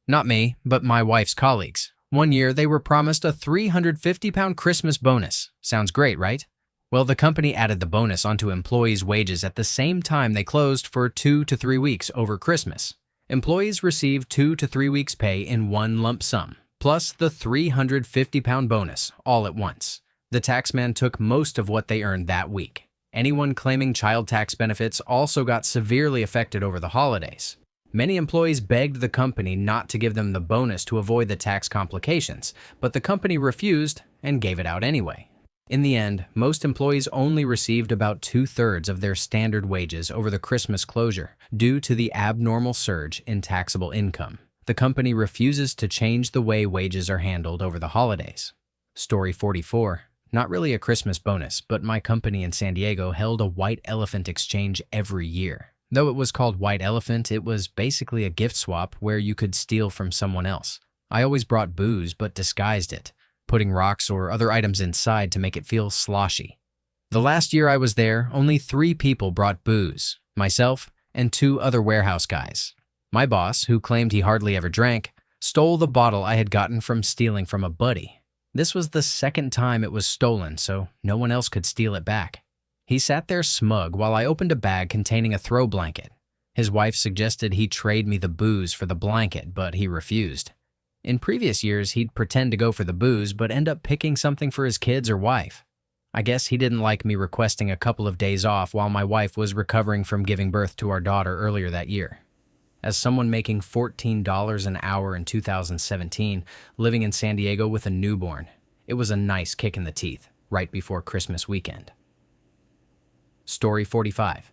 Not me, but my wife's colleagues. One year, they were promised a 350-pound Christmas bonus. Sounds great, right? Well, the company added the bonus onto employees' wages at the same time they closed for 2 to 3 weeks over Christmas. Employees received 2 to 3 weeks' pay in one lump sum, plus the 350-pound bonus, all at once. The taxman took most of what they earned that week. Anyone claiming child tax benefits also got severely affected over the holidays. Many employees begged the company not to give them the bonus to avoid the tax complications, but the company refused and gave it out anyway. In the end, most employees only received about 2/3 of their standard wages over the Christmas closure due to the abnormal surge in taxable income. The company refuses to change the way wages are handled over the holidays. Story 44. Not really a Christmas bonus, but my company in San Diego held a white elephant exchange every year. Though it was called White Elephant, it was basically a gift swap where you could steal from someone else. I always brought booze but disguised it, putting rocks or other items inside to make it feel sloshy. The last year I was there, only 3 people brought booze, myself and 2 other warehouse guys. My boss, who claimed he hardly ever drank, stole the bottle I had gotten from stealing from a buddy. This was the second time it was stolen, so no one else could steal it back. He sat there smug while I opened a bag containing a throw blanket. His wife suggested he trade me the booze for the blanket, but he refused. In previous years, he'd pretend to go for the booze, but end up picking something for his kids or wife. I guess he didn't like me requesting a couple of days off while my wife was recovering from giving birth to our daughter earlier that year. As someone making $14 an hour in 2017, living in San Diego with a newborn, it was a nice kick in the teeth right before Christmas weekend. Story 45.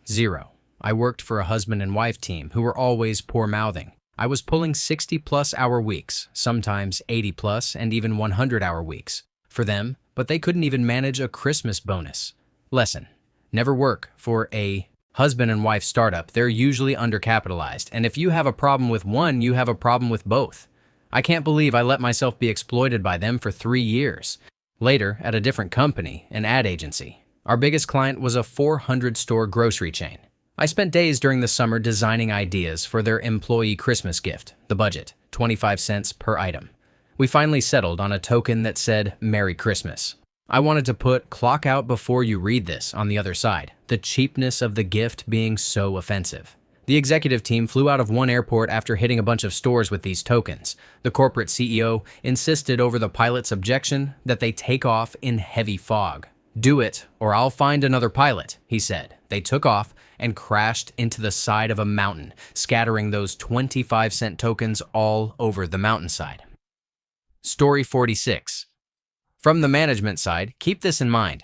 0. I worked for a husband and wife team who were always poor-mouthing. I was pulling 60-plus hour weeks, sometimes 80-plus and even 100-hour weeks for them, but they couldn't even manage a Christmas bonus. Lesson: never work for a Husband and wife startup, they're usually undercapitalized, and if you have a problem with one, you have a problem with both. I can't believe I let myself be exploited by them for 3 years. Later, at a different company, an ad agency, our biggest client was a 400-store grocery chain. I spent days during the summer designing ideas for their employee Christmas gift, the budget, 25 cents per item. We finally settled on a token that said, "Merry Christmas." I wanted to put "clock out before you read this" on the other side, the cheapness of the gift being so offensive. The executive team flew out of one airport after hitting a bunch of stores with these tokens. The corporate CEO insisted over the pilot's objection that they take off in heavy fog. "Do it, or I'll find another pilot," he said. They took off and crashed into the side of a mountain, scattering those 25-cent tokens all over the mountainside. Story 46. From the management side, keep this in mind.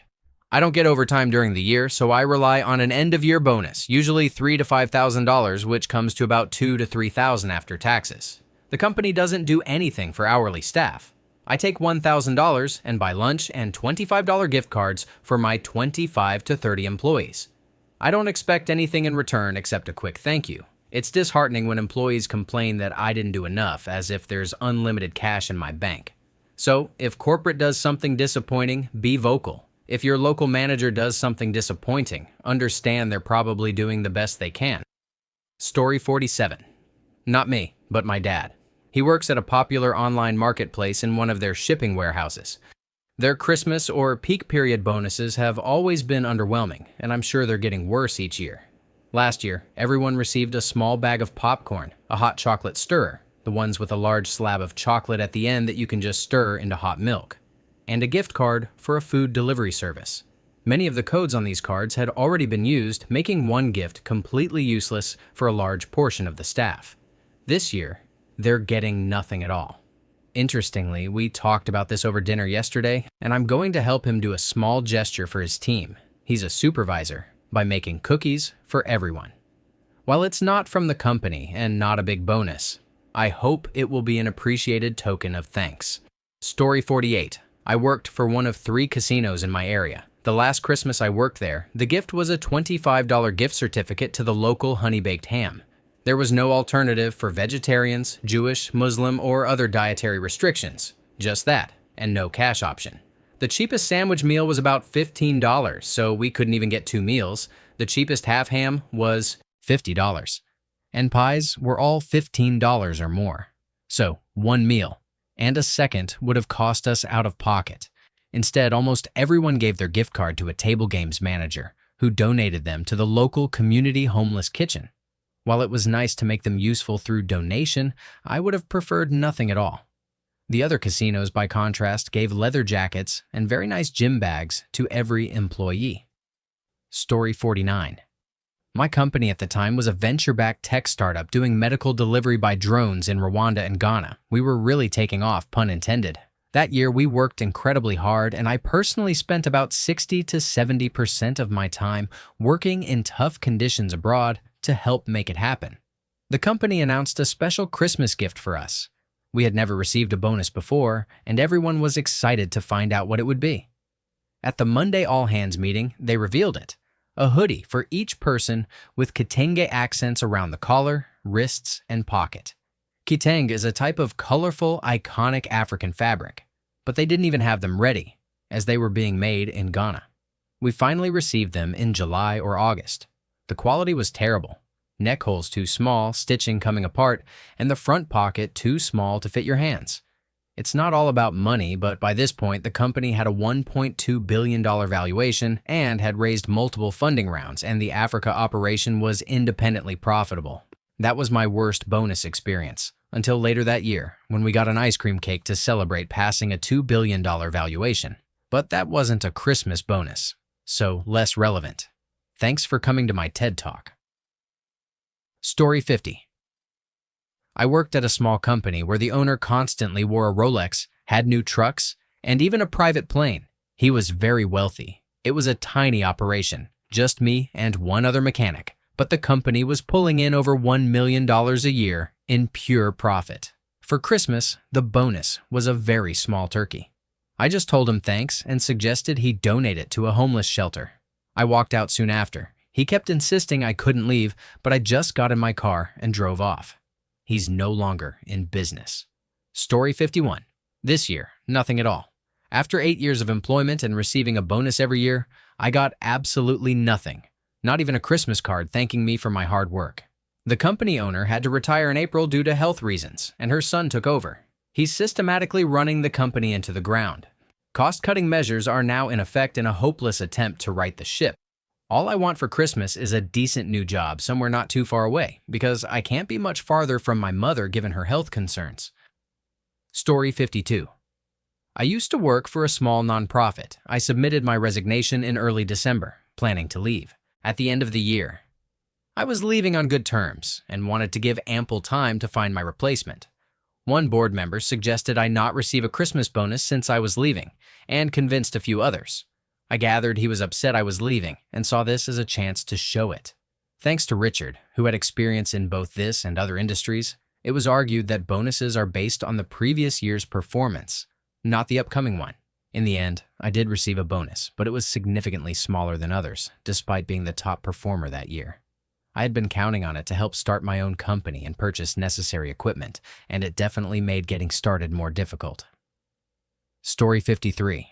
I don't get overtime during the year, so I rely on an end-of-year bonus, usually $3,000 to $5,000, which comes to about $2,000 to $3,000 after taxes. The company doesn't do anything for hourly staff. I take $1,000 and buy lunch and $25 gift cards for my 25 to 30 employees. I don't expect anything in return except a quick thank you. It's disheartening when employees complain that I didn't do enough, as if there's unlimited cash in my bank. So, if corporate does something disappointing, be vocal. If your local manager does something disappointing, understand they're probably doing the best they can. Story 47. Not me, but my dad. He works at a popular online marketplace in one of their shipping warehouses. Their Christmas or peak period bonuses have always been underwhelming, and I'm sure they're getting worse each year. Last year, everyone received a small bag of popcorn, a hot chocolate stirrer, the ones with a large slab of chocolate at the end that you can just stir into hot milk, and a gift card for a food delivery service. Many of the codes on these cards had already been used, making one gift completely useless for a large portion of the staff. This year, they're getting nothing at all. Interestingly, we talked about this over dinner yesterday, and I'm going to help him do a small gesture for his team. He's a supervisor, by making cookies for everyone. While it's not from the company and not a big bonus, I hope it will be an appreciated token of thanks. Story 48. I worked for one of 3 casinos in my area. The last Christmas I worked there, the gift was a $25 gift certificate to the local honey-baked ham. There was no alternative for vegetarians, Jewish, Muslim, or other dietary restrictions. Just that, and no cash option. The cheapest sandwich meal was about $15, so we couldn't even get 2 meals. The cheapest half ham was $50. And pies were all $15 or more. So, 1 meal and a second would have cost us out of pocket. Instead, almost everyone gave their gift card to a table games manager, who donated them to the local community homeless kitchen. While it was nice to make them useful through donation, I would have preferred nothing at all. The other casinos, by contrast, gave leather jackets and very nice gym bags to every employee. Story 49. My company at the time was a venture-backed tech startup doing medical delivery by drones in Rwanda and Ghana. We were really taking off, pun intended. That year, we worked incredibly hard, and I personally spent about 60 to 70% of my time working in tough conditions abroad to help make it happen. The company announced a special Christmas gift for us. We had never received a bonus before, and everyone was excited to find out what it would be. At the Monday all-hands meeting, they revealed it. A hoodie for each person with Kitenge accents around the collar, wrists, and pocket. Kitenge is a type of colorful, iconic African fabric, but they didn't even have them ready, as they were being made in Ghana. We finally received them in July or August. The quality was terrible. Neck holes too small, stitching coming apart, and the front pocket too small to fit your hands. It's not all about money, but by this point, the company had a $1.2 billion valuation and had raised multiple funding rounds, and the Africa operation was independently profitable. That was my worst bonus experience, until later that year, when we got an ice cream cake to celebrate passing a $2 billion valuation. But that wasn't a Christmas bonus, so less relevant. Thanks for coming to my TED Talk. Story 50. I worked at a small company where the owner constantly wore a Rolex, had new trucks, and even a private plane. He was very wealthy. It was a tiny operation, just me and one other mechanic, but the company was pulling in over $1 million a year in pure profit. For Christmas, the bonus was a very small turkey. I just told him thanks and suggested he donate it to a homeless shelter. I walked out soon after. He kept insisting I couldn't leave, but I just got in my car and drove off. He's no longer in business. Story 51. This year, nothing at all. After 8 years of employment and receiving a bonus every year, I got absolutely nothing. Not even a Christmas card thanking me for my hard work. The company owner had to retire in April due to health reasons, and her son took over. He's systematically running the company into the ground. Cost-cutting measures are now in effect in a hopeless attempt to right the ship. All I want for Christmas is a decent new job somewhere not too far away, because I can't be much farther from my mother given her health concerns. Story 52. I used to work for a small nonprofit. I submitted my resignation in early December, planning to leave at the end of the year. I was leaving on good terms and wanted to give ample time to find my replacement. One board member suggested I not receive a Christmas bonus since I was leaving, and convinced a few others. I gathered he was upset I was leaving and saw this as a chance to show it. Thanks to Richard, who had experience in both this and other industries, it was argued that bonuses are based on the previous year's performance, not the upcoming one. In the end, I did receive a bonus, but it was significantly smaller than others, despite being the top performer that year. I had been counting on it to help start my own company and purchase necessary equipment, and it definitely made getting started more difficult. Story 53.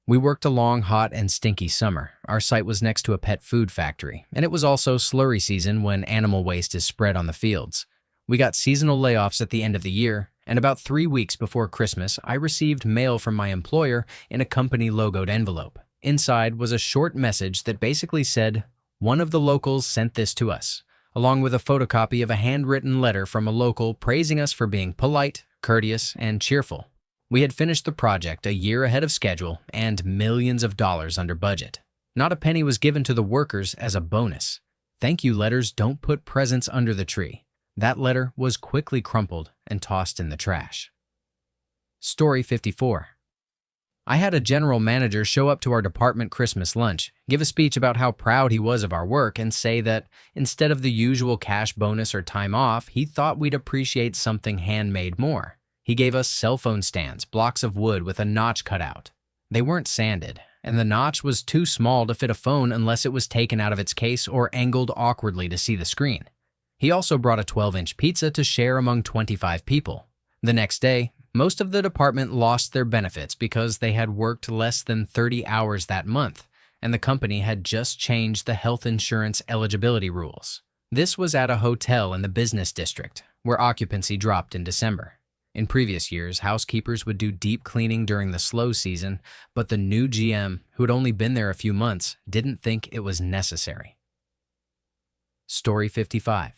We worked a long, hot, and stinky summer. Our site was next to a pet food factory, and it was also slurry season when animal waste is spread on the fields. We got seasonal layoffs at the end of the year, and about 3 weeks before Christmas, I received mail from my employer in a company-logoed envelope. Inside was a short message that basically said, "One of the locals sent this to us," along with a photocopy of a handwritten letter from a local praising us for being polite, courteous, and cheerful. We had finished the project a year ahead of schedule and millions of dollars under budget. Not a penny was given to the workers as a bonus. Thank you letters don't put presents under the tree. That letter was quickly crumpled and tossed in the trash. Story 54. I had a general manager show up to our department Christmas lunch, give a speech about how proud he was of our work, and say that instead of the usual cash bonus or time off, he thought we'd appreciate something handmade more. He gave us cell phone stands, blocks of wood with a notch cut out. They weren't sanded, and the notch was too small to fit a phone unless it was taken out of its case or angled awkwardly to see the screen. He also brought a 12-inch pizza to share among 25 people. The next day, most of the department lost their benefits because they had worked less than 30 hours that month, and the company had just changed the health insurance eligibility rules. This was at a hotel in the business district, where occupancy dropped in December. In previous years, housekeepers would do deep cleaning during the slow season, but the new GM, who had only been there a few months, didn't think it was necessary. Story 55.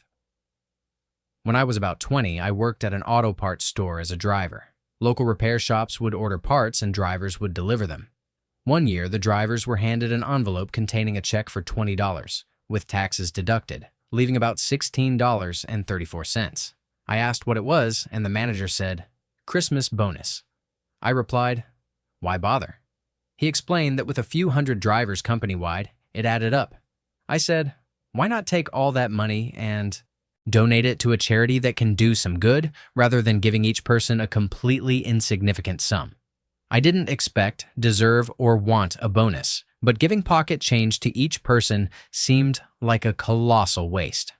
When I was about 20, I worked at an auto parts store as a driver. Local repair shops would order parts and drivers would deliver them. One year, the drivers were handed an envelope containing a check for $20, with taxes deducted, leaving about $16.34. I asked what it was, and the manager said, "Christmas bonus." I replied, "Why bother?" He explained that with a few hundred drivers company-wide, it added up. I said, "Why not take all that money and donate it to a charity that can do some good, rather than giving each person a completely insignificant sum?" I didn't expect, deserve, or want a bonus, but giving pocket change to each person seemed like a colossal waste.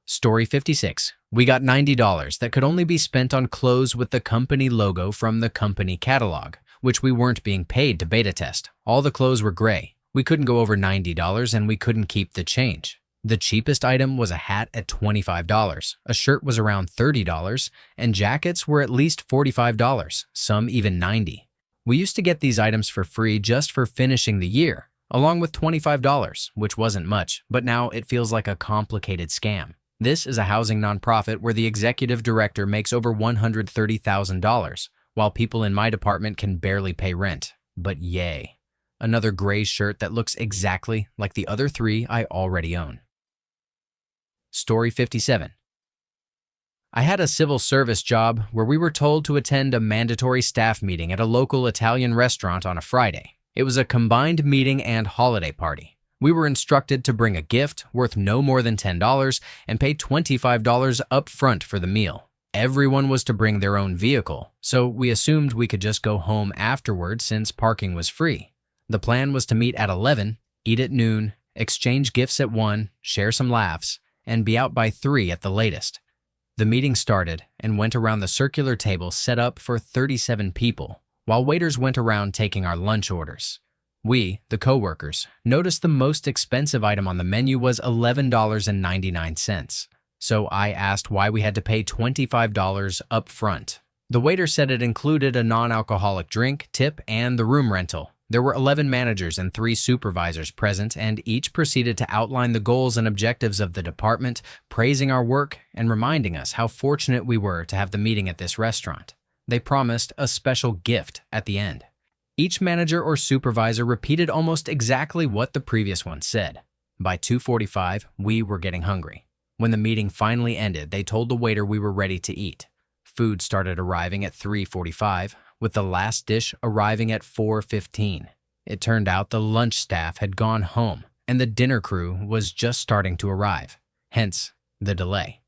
Story 56. We got $90 that could only be spent on clothes with the company logo from the company catalog, which we weren't being paid to beta test. All the clothes were gray. We couldn't go over $90 and we couldn't keep the change. The cheapest item was a hat at $25, a shirt was around $30, and jackets were at least $45, some even $90. We used to get these items for free just for finishing the year, along with $25, which wasn't much, but now it feels like a complicated scam. This is a housing nonprofit where the executive director makes over $130,000, while people in my department can barely pay rent. But yay, another gray shirt that looks exactly like the other 3 I already own. Story 57. I had a civil service job where we were told to attend a mandatory staff meeting at a local Italian restaurant on a Friday. It was a combined meeting and holiday party. We were instructed to bring a gift worth no more than $10 and pay $25 up front for the meal. Everyone was to bring their own vehicle, so we assumed we could just go home afterward since parking was free. The plan was to meet at 11, eat at noon, exchange gifts at 1, share some laughs, and be out by 3 at the latest. The meeting started and went around the circular table set up for 37 people, while waiters went around taking our lunch orders. We, the coworkers, noticed the most expensive item on the menu was $11.99, so I asked why we had to pay $25 up front. The waiter said it included a non-alcoholic drink, tip, and the room rental. There were 11 managers and 3 supervisors present, and each proceeded to outline the goals and objectives of the department, praising our work and reminding us how fortunate we were to have the meeting at this restaurant. They promised a special gift at the end. Each manager or supervisor repeated almost exactly what the previous one said. By 2:45, we were getting hungry. When the meeting finally ended, they told the waiter we were ready to eat. Food started arriving at 3:45, with the last dish arriving at 4:15. It turned out the lunch staff had gone home, and the dinner crew was just starting to arrive, hence the delay.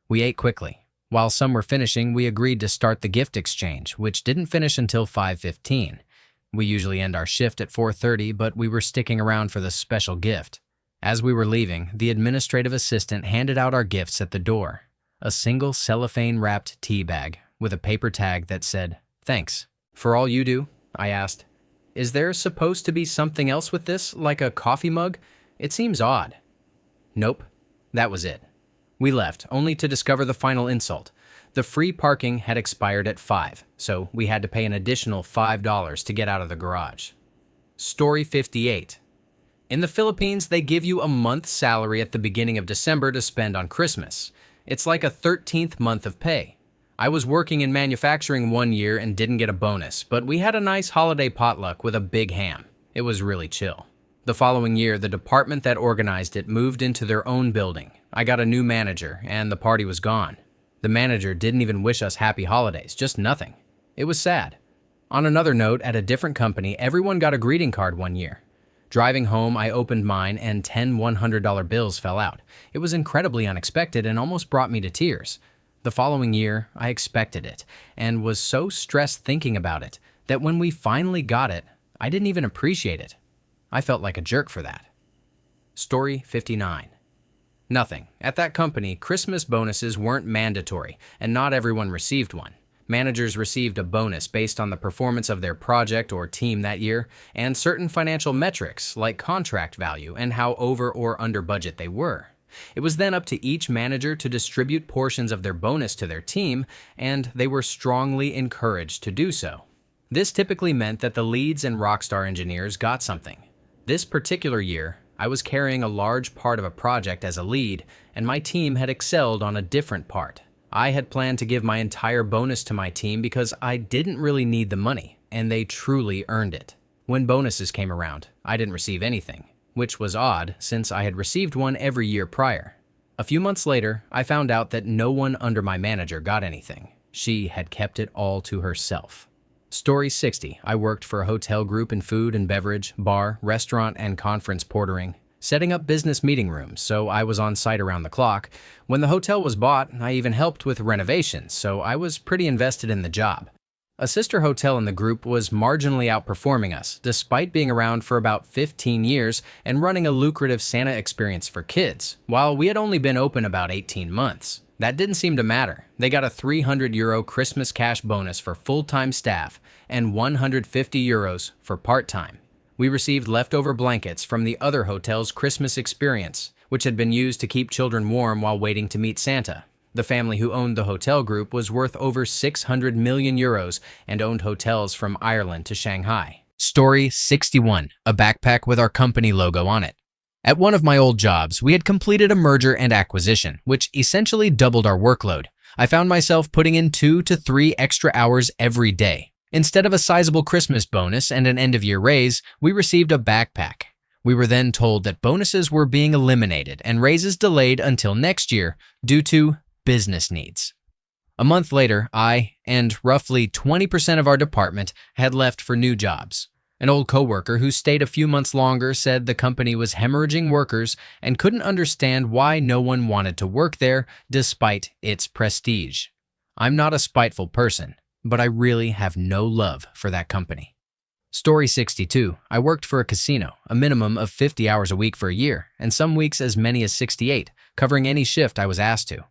We ate quickly. While some were finishing, we agreed to start the gift exchange, which didn't finish until 5:15. We usually end our shift at 4:30, but we were sticking around for the special gift. As we were leaving, the administrative assistant handed out our gifts at the door. A single cellophane-wrapped tea bag with a paper tag that said, "Thanks for all you do," I asked. "Is there supposed to be something else with this, like a coffee mug? It seems odd." Nope, that was it. We left, only to discover the final insult. The free parking had expired at 5, so we had to pay an additional $5 to get out of the garage. Story 58. In the Philippines, they give you a month's salary at the beginning of December to spend on Christmas. It's like a 13th month of pay. I was working in manufacturing one year and didn't get a bonus, but we had a nice holiday potluck with a big ham. It was really chill. The following year, the department that organized it moved into their own building. I got a new manager, and the party was gone. The manager didn't even wish us happy holidays, just nothing. It was sad. On another note, at a different company, everyone got a greeting card one year. Driving home, I opened mine and 10 $100 bills fell out. It was incredibly unexpected and almost brought me to tears. The following year, I expected it and was so stressed thinking about it that when we finally got it, I didn't even appreciate it. I felt like a jerk for that. Story 59. Nothing. At that company, Christmas bonuses weren't mandatory, and not everyone received one. Managers received a bonus based on the performance of their project or team that year, and certain financial metrics like contract value and how over or under budget they were. It was then up to each manager to distribute portions of their bonus to their team, and they were strongly encouraged to do so. This typically meant that the leads and rockstar engineers got something. This particular year, I was carrying a large part of a project as a lead, and my team had excelled on a different part. I had planned to give my entire bonus to my team because I didn't really need the money, and they truly earned it. When bonuses came around, I didn't receive anything, which was odd since I had received one every year prior. A few months later, I found out that no one under my manager got anything. She had kept it all to herself. Story 60. I worked for a hotel group in food and beverage, bar, restaurant, and conference portering, setting up business meeting rooms, so I was on site around the clock. When the hotel was bought, I even helped with renovations, so I was pretty invested in the job. A sister hotel in the group was marginally outperforming us, despite being around for about 15 years and running a lucrative Santa experience for kids, while we had only been open about 18 months. That didn't seem to matter. They got a €300 Christmas cash bonus for full-time staff and €150 for part-time. We received leftover blankets from the other hotel's Christmas experience, which had been used to keep children warm while waiting to meet Santa. The family who owned the hotel group was worth over €600 million and owned hotels from Ireland to Shanghai. Story 61. A backpack with our company logo on it. At one of my old jobs, we had completed a merger and acquisition, which essentially doubled our workload. I found myself putting in 2 to 3 extra hours every day. Instead of a sizable Christmas bonus and an end-of-year raise, we received a backpack. We were then told that bonuses were being eliminated and raises delayed until next year due to business needs. A month later, I and roughly 20% of our department had left for new jobs. An old coworker who stayed a few months longer said the company was hemorrhaging workers and couldn't understand why no one wanted to work there despite its prestige. I'm not a spiteful person, but I really have no love for that company. Story 62. I worked for a casino, a minimum of 50 hours a week for a year, and some weeks as many as 68, covering any shift I was asked to.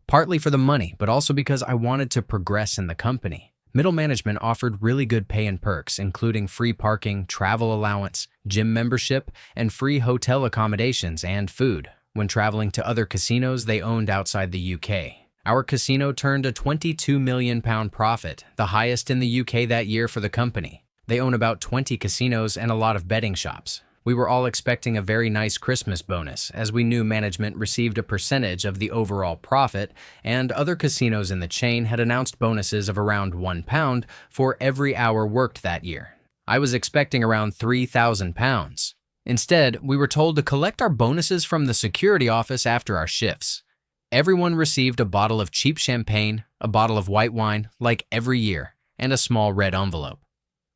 Partly for the money, but also because I wanted to progress in the company. Middle management offered really good pay and perks, including free parking, travel allowance, gym membership, and free hotel accommodations and food when traveling to other casinos they owned outside the UK. Our casino turned a £22 million profit, the highest in the UK that year for the company. They own about 20 casinos and a lot of betting shops. We were all expecting a very nice Christmas bonus, as we knew management received a percentage of the overall profit, and other casinos in the chain had announced bonuses of around £1 for every hour worked that year. I was expecting around £3,000. Instead, we were told to collect our bonuses from the security office after our shifts. Everyone received a bottle of cheap champagne, a bottle of white wine, like every year, and a small red envelope.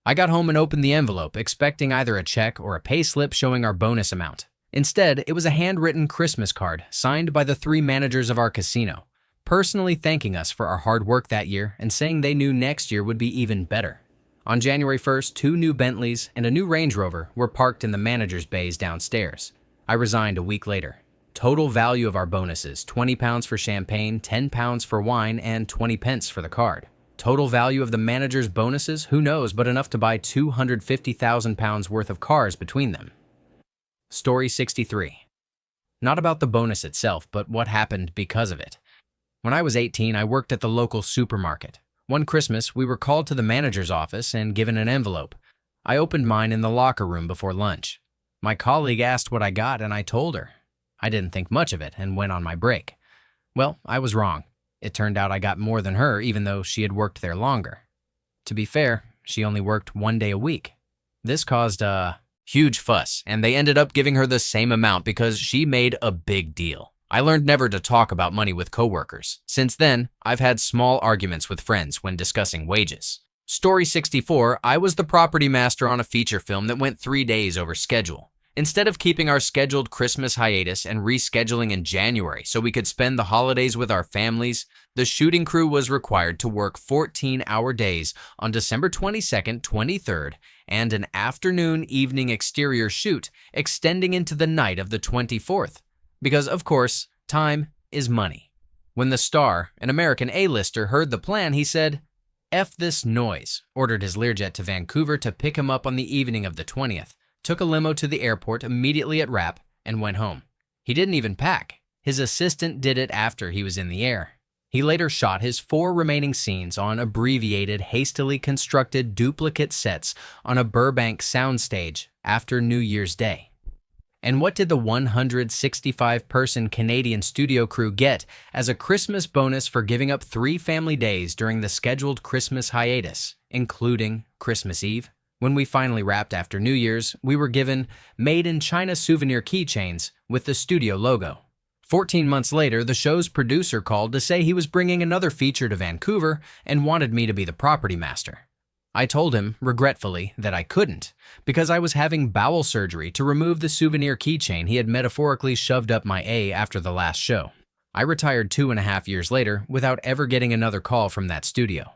I got home and opened the envelope, expecting either a check or a pay slip showing our bonus amount. Instead, it was a handwritten Christmas card signed by the 3 managers of our casino, personally thanking us for our hard work that year and saying they knew next year would be even better. On January 1st, 2 new Bentleys and a new Range Rover were parked in the manager's bays downstairs. I resigned a week later. Total value of our bonuses, £20 for champagne, £10 for wine, and 20 pence for the card. Total value of the manager's bonuses, who knows, but enough to buy £250,000 worth of cars between them. Story 63. Not about the bonus itself, but what happened because of it. When I was 18, I worked at the local supermarket. One Christmas, we were called to the manager's office and given an envelope. I opened mine in the locker room before lunch. My colleague asked what I got, and I told her. I didn't think much of it and went on my break. Well, I was wrong. It turned out I got more than her, even though she had worked there longer. To be fair, she only worked 1 day a week. This caused a huge fuss, and they ended up giving her the same amount because she made a big deal. I learned never to talk about money with coworkers. Since then, I've had small arguments with friends when discussing wages. Story 64, I was the property master on a feature film that went 3 days over schedule. Instead of keeping our scheduled Christmas hiatus and rescheduling in January so we could spend the holidays with our families, the shooting crew was required to work 14-hour days on December 22nd, 23rd, and an afternoon-evening exterior shoot extending into the night of the 24th. Because, of course, time is money. When the star, an American A-lister, heard the plan, he said, "F this noise," ordered his Learjet to Vancouver to pick him up on the evening of the 20th. Took a limo to the airport immediately at wrap, and went home. He didn't even pack. His assistant did it after he was in the air. He later shot his 4 remaining scenes on abbreviated, hastily constructed duplicate sets on a Burbank soundstage after New Year's Day. And what did the 165-person Canadian studio crew get as a Christmas bonus for giving up 3 family days during the scheduled Christmas hiatus, including Christmas Eve? When we finally wrapped after New Year's, we were given made-in-China souvenir keychains with the studio logo. 14 months later, the show's producer called to say he was bringing another feature to Vancouver and wanted me to be the property master. I told him, regretfully, that I couldn't, because I was having bowel surgery to remove the souvenir keychain he had metaphorically shoved up my A after the last show. I retired 2.5 years later without ever getting another call from that studio.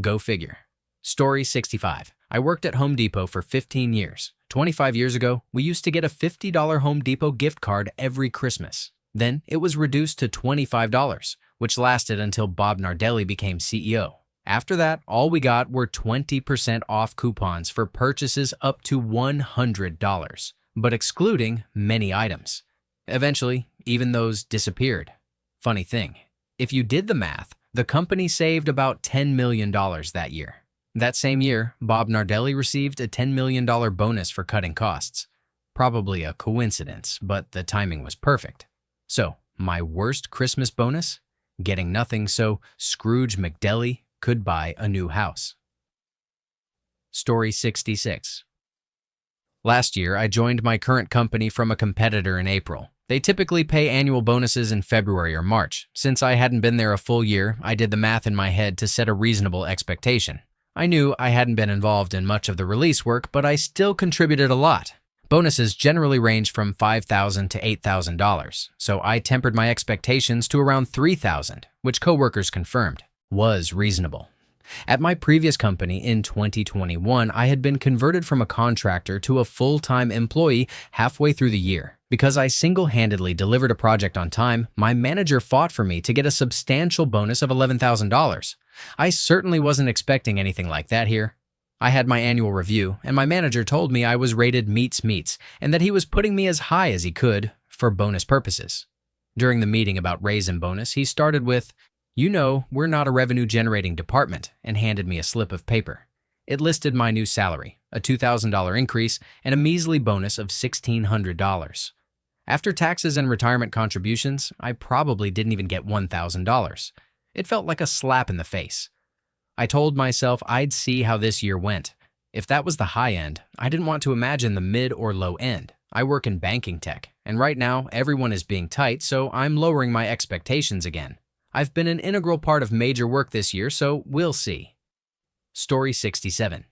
Go figure. Story 65. I worked at Home Depot for 15 years. 25 years ago, we used to get a $50 Home Depot gift card every Christmas. Then it was reduced to $25, which lasted until Bob Nardelli became CEO. After that, all we got were 20% off coupons for purchases up to $100, but excluding many items. Eventually, even those disappeared. Funny thing, if you did the math, the company saved about $10 million that year. That same year, Bob Nardelli received a $10 million bonus for cutting costs. Probably a coincidence, but the timing was perfect. So, my worst Christmas bonus? Getting nothing so Scrooge McDelly could buy a new house. Story 66. Last year, I joined my current company from a competitor in April. They typically pay annual bonuses in February or March. Since I hadn't been there a full year, I did the math in my head to set a reasonable expectation. I knew I hadn't been involved in much of the release work, but I still contributed a lot. Bonuses generally range from $5,000 to $8,000, so I tempered my expectations to around $3,000, which coworkers confirmed was reasonable. At my previous company in 2021, I had been converted from a contractor to a full-time employee halfway through the year. Because I single-handedly delivered a project on time, my manager fought for me to get a substantial bonus of $11,000. I certainly wasn't expecting anything like that here. I had my annual review, and my manager told me I was rated meets, and that he was putting me as high as he could for bonus purposes. During the meeting about raise and bonus, he started with, "You know, we're not a revenue-generating department," and handed me a slip of paper. It listed my new salary, a $2,000 increase, and a measly bonus of $1,600. After taxes and retirement contributions, I probably didn't even get $1,000. It felt like a slap in the face. I told myself I'd see how this year went. If that was the high end, I didn't want to imagine the mid or low end. I work in banking tech, and right now everyone is being tight, so I'm lowering my expectations again. I've been an integral part of major work this year, so we'll see. Story 67.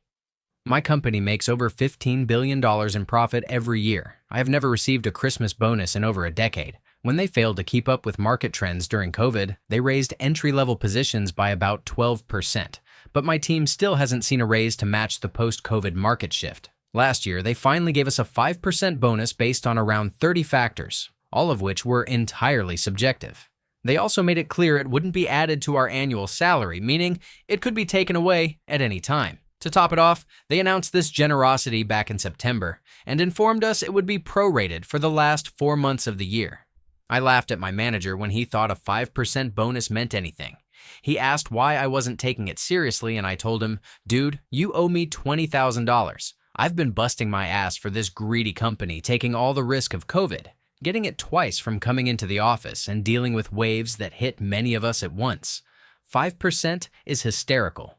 My company makes over $15 billion in profit every year. I have never received a Christmas bonus in over a decade. When they failed to keep up with market trends during COVID, they raised entry-level positions by about 12%. But my team still hasn't seen a raise to match the post-COVID market shift. Last year, they finally gave us a 5% bonus based on around 30 factors, all of which were entirely subjective. They also made it clear it wouldn't be added to our annual salary, meaning it could be taken away at any time. To top it off, they announced this generosity back in September and informed us it would be prorated for the last 4 months of the year. I laughed at my manager when he thought a 5% bonus meant anything. He asked why I wasn't taking it seriously, and I told him, "Dude, you owe me $20,000. I've been busting my ass for this greedy company, taking all the risk of COVID, getting it twice from coming into the office and dealing with waves that hit many of us at once. 5% is hysterical."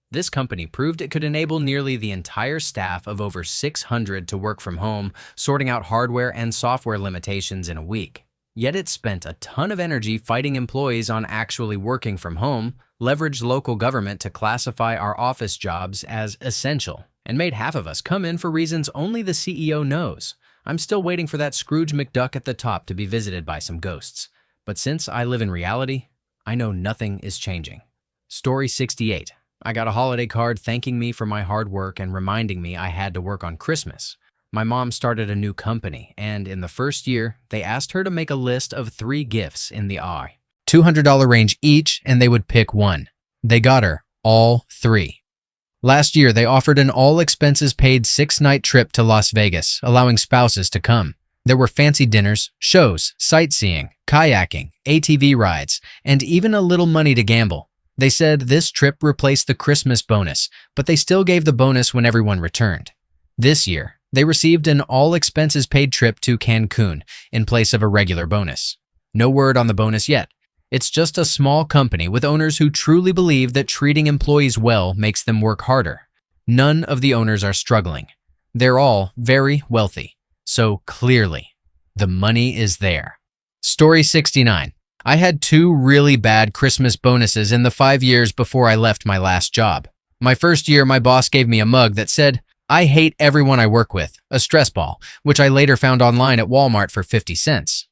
This company proved it could enable nearly the entire staff of over 600 to work from home, sorting out hardware and software limitations in a week. Yet it spent a ton of energy fighting employees on actually working from home, leveraged local government to classify our office jobs as essential, and made half of us come in for reasons only the CEO knows. I'm still waiting for that Scrooge McDuck at the top to be visited by some ghosts. But since I live in reality, I know nothing is changing. Story 68. I got a holiday card thanking me for my hard work and reminding me I had to work on Christmas. My mom started a new company, and in the first year, they asked her to make a list of 3 gifts in the $200 range each, and they would pick one. They got her all 3. Last year, they offered an all-expenses-paid 6-night trip to Las Vegas, allowing spouses to come. There were fancy dinners, shows, sightseeing, kayaking, ATV rides, and even a little money to gamble. They said this trip replaced the Christmas bonus, but they still gave the bonus when everyone returned. This year, they received an all-expenses-paid trip to Cancun in place of a regular bonus. No word on the bonus yet. It's just a small company with owners who truly believe that treating employees well makes them work harder. None of the owners are struggling. They're all very wealthy. So clearly, the money is there. Story 69. I had 2 really bad Christmas bonuses in the 5 years before I left my last job. My first year, my boss gave me a mug that said, "I hate everyone I work with," a stress ball, which I later found online at Walmart for 50 cents.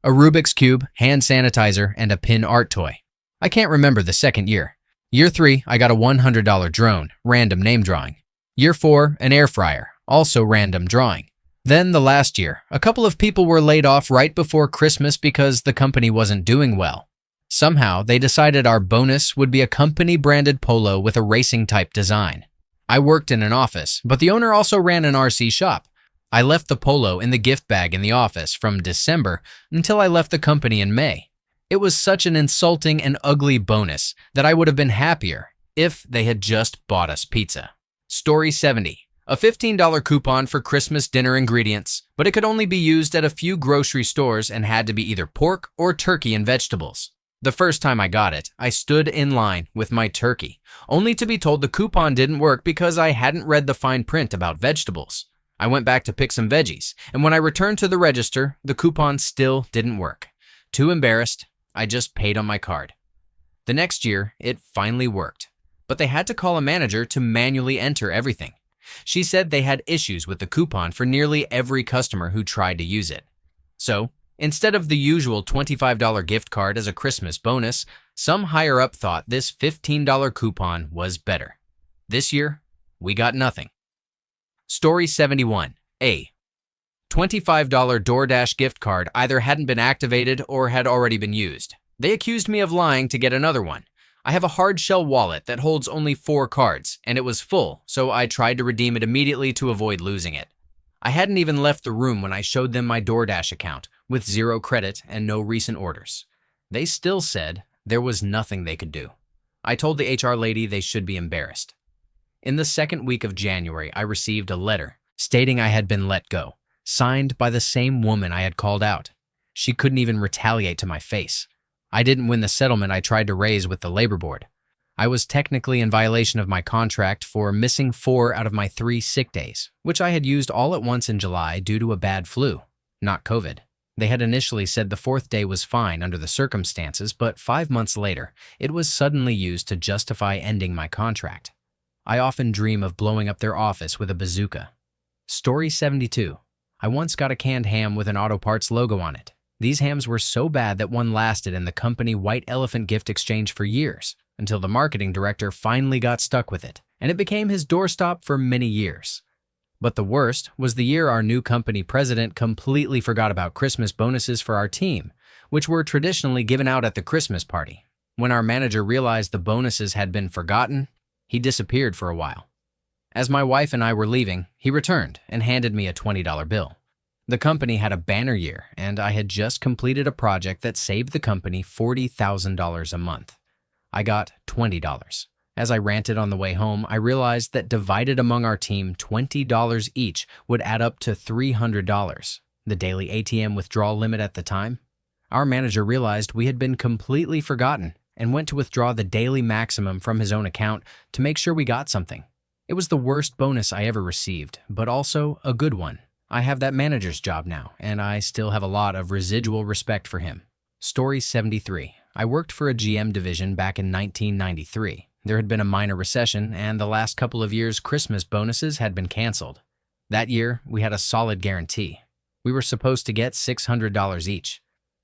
A Rubik's Cube, hand sanitizer, and a pin art toy. I can't remember the second year. Year 3, I got a $100 drone, random name drawing. Year 4, an air fryer, also random drawing. Then the last year, a couple of people were laid off right before Christmas because the company wasn't doing well. Somehow, they decided our bonus would be a company-branded polo with a racing-type design. I worked in an office, but the owner also ran an RC shop. I left the polo in the gift bag in the office from December until I left the company in May. It was such an insulting and ugly bonus that I would have been happier if they had just bought us pizza. Story 70. A $15 coupon for Christmas dinner ingredients, but it could only be used at a few grocery stores and had to be either pork or turkey and vegetables. The first time I got it, I stood in line with my turkey, only to be told the coupon didn't work because I hadn't read the fine print about vegetables. I went back to pick some veggies, and when I returned to the register, the coupon still didn't work. Too embarrassed, I just paid on my card. The next year, it finally worked, but they had to call a manager to manually enter everything. She said they had issues with the coupon for nearly every customer who tried to use it. So, instead of the usual $25 gift card as a Christmas bonus, Some higher-up thought this $15 coupon was better. This year, we got nothing. Story 71. A. $25 DoorDash gift card either hadn't been activated or had already been used. They accused me of lying to get another one. I have a hard-shell wallet that holds only 4 cards, and it was full, so I tried to redeem it immediately to avoid losing it. I hadn't even left the room when I showed them my DoorDash account, with 0 credit and no recent orders. They still said there was nothing they could do. I told the HR lady they should be embarrassed. In the second week of January, I received a letter stating I had been let go, signed by the same woman I had called out. She couldn't even retaliate to my face. I didn't win the settlement I tried to raise with the labor board. I was technically in violation of my contract for missing 4 out of my 3 sick days, which I had used all at once in July due to a bad flu, not COVID. They had initially said the 4th day was fine under the circumstances, but 5 months later, it was suddenly used to justify ending my contract. I often dream of blowing up their office with a bazooka. Story 72. I once got a canned ham with an Auto Parts logo on it. These hams were so bad that one lasted in the company White Elephant gift exchange for years, until the marketing director finally got stuck with it, and it became his doorstop for many years. But the worst was the year our new company president completely forgot about Christmas bonuses for our team, which were traditionally given out at the Christmas party. When our manager realized the bonuses had been forgotten, he disappeared for a while. As my wife and I were leaving, he returned and handed me a $20 bill. The company had a banner year, and I had just completed a project that saved the company $40,000 a month. I got $20. As I ranted on the way home, I realized that divided among our team, $20 each would add up to $300, the daily ATM withdrawal limit at the time. Our manager realized we had been completely forgotten and went to withdraw the daily maximum from his own account to make sure we got something. It was the worst bonus I ever received, but also a good one. I have that manager's job now, and I still have a lot of residual respect for him. Story 73. I worked for a GM division back in 1993. There had been a minor recession, and the last couple of years' Christmas bonuses had been canceled. That year, we had a solid guarantee. We were supposed to get $600 each.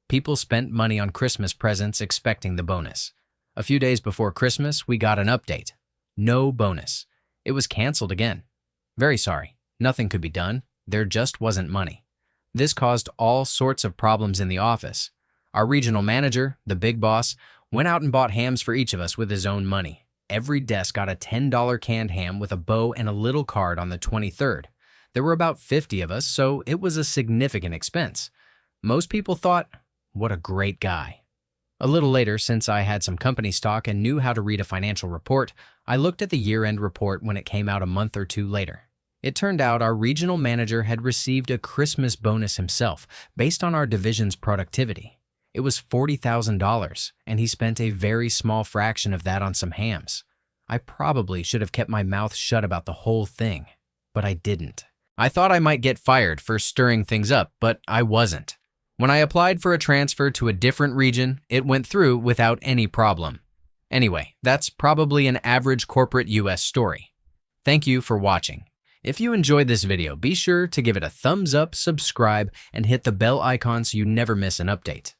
People spent money on Christmas presents expecting the bonus. A few days before Christmas, we got an update. No bonus. It was canceled again. Very sorry. Nothing could be done. There just wasn't money. This caused all sorts of problems in the office. Our regional manager, the big boss, went out and bought hams for each of us with his own money. Every desk got a $10 canned ham with a bow and a little card on the 23rd. There were about 50 of us, so it was a significant expense. Most people thought, what a great guy. A little later, since I had some company stock and knew how to read a financial report, I looked at the year-end report when it came out a month or 2 later. It turned out our regional manager had received a Christmas bonus himself based on our division's productivity. It was $40,000, and he spent a very small fraction of that on some hams. I probably should have kept my mouth shut about the whole thing, but I didn't. I thought I might get fired for stirring things up, but I wasn't. When I applied for a transfer to a different region, it went through without any problem. Anyway, that's probably an average corporate US story. Thank you for watching. If you enjoyed this video, be sure to give it a thumbs up, subscribe, and hit the bell icon so you never miss an update.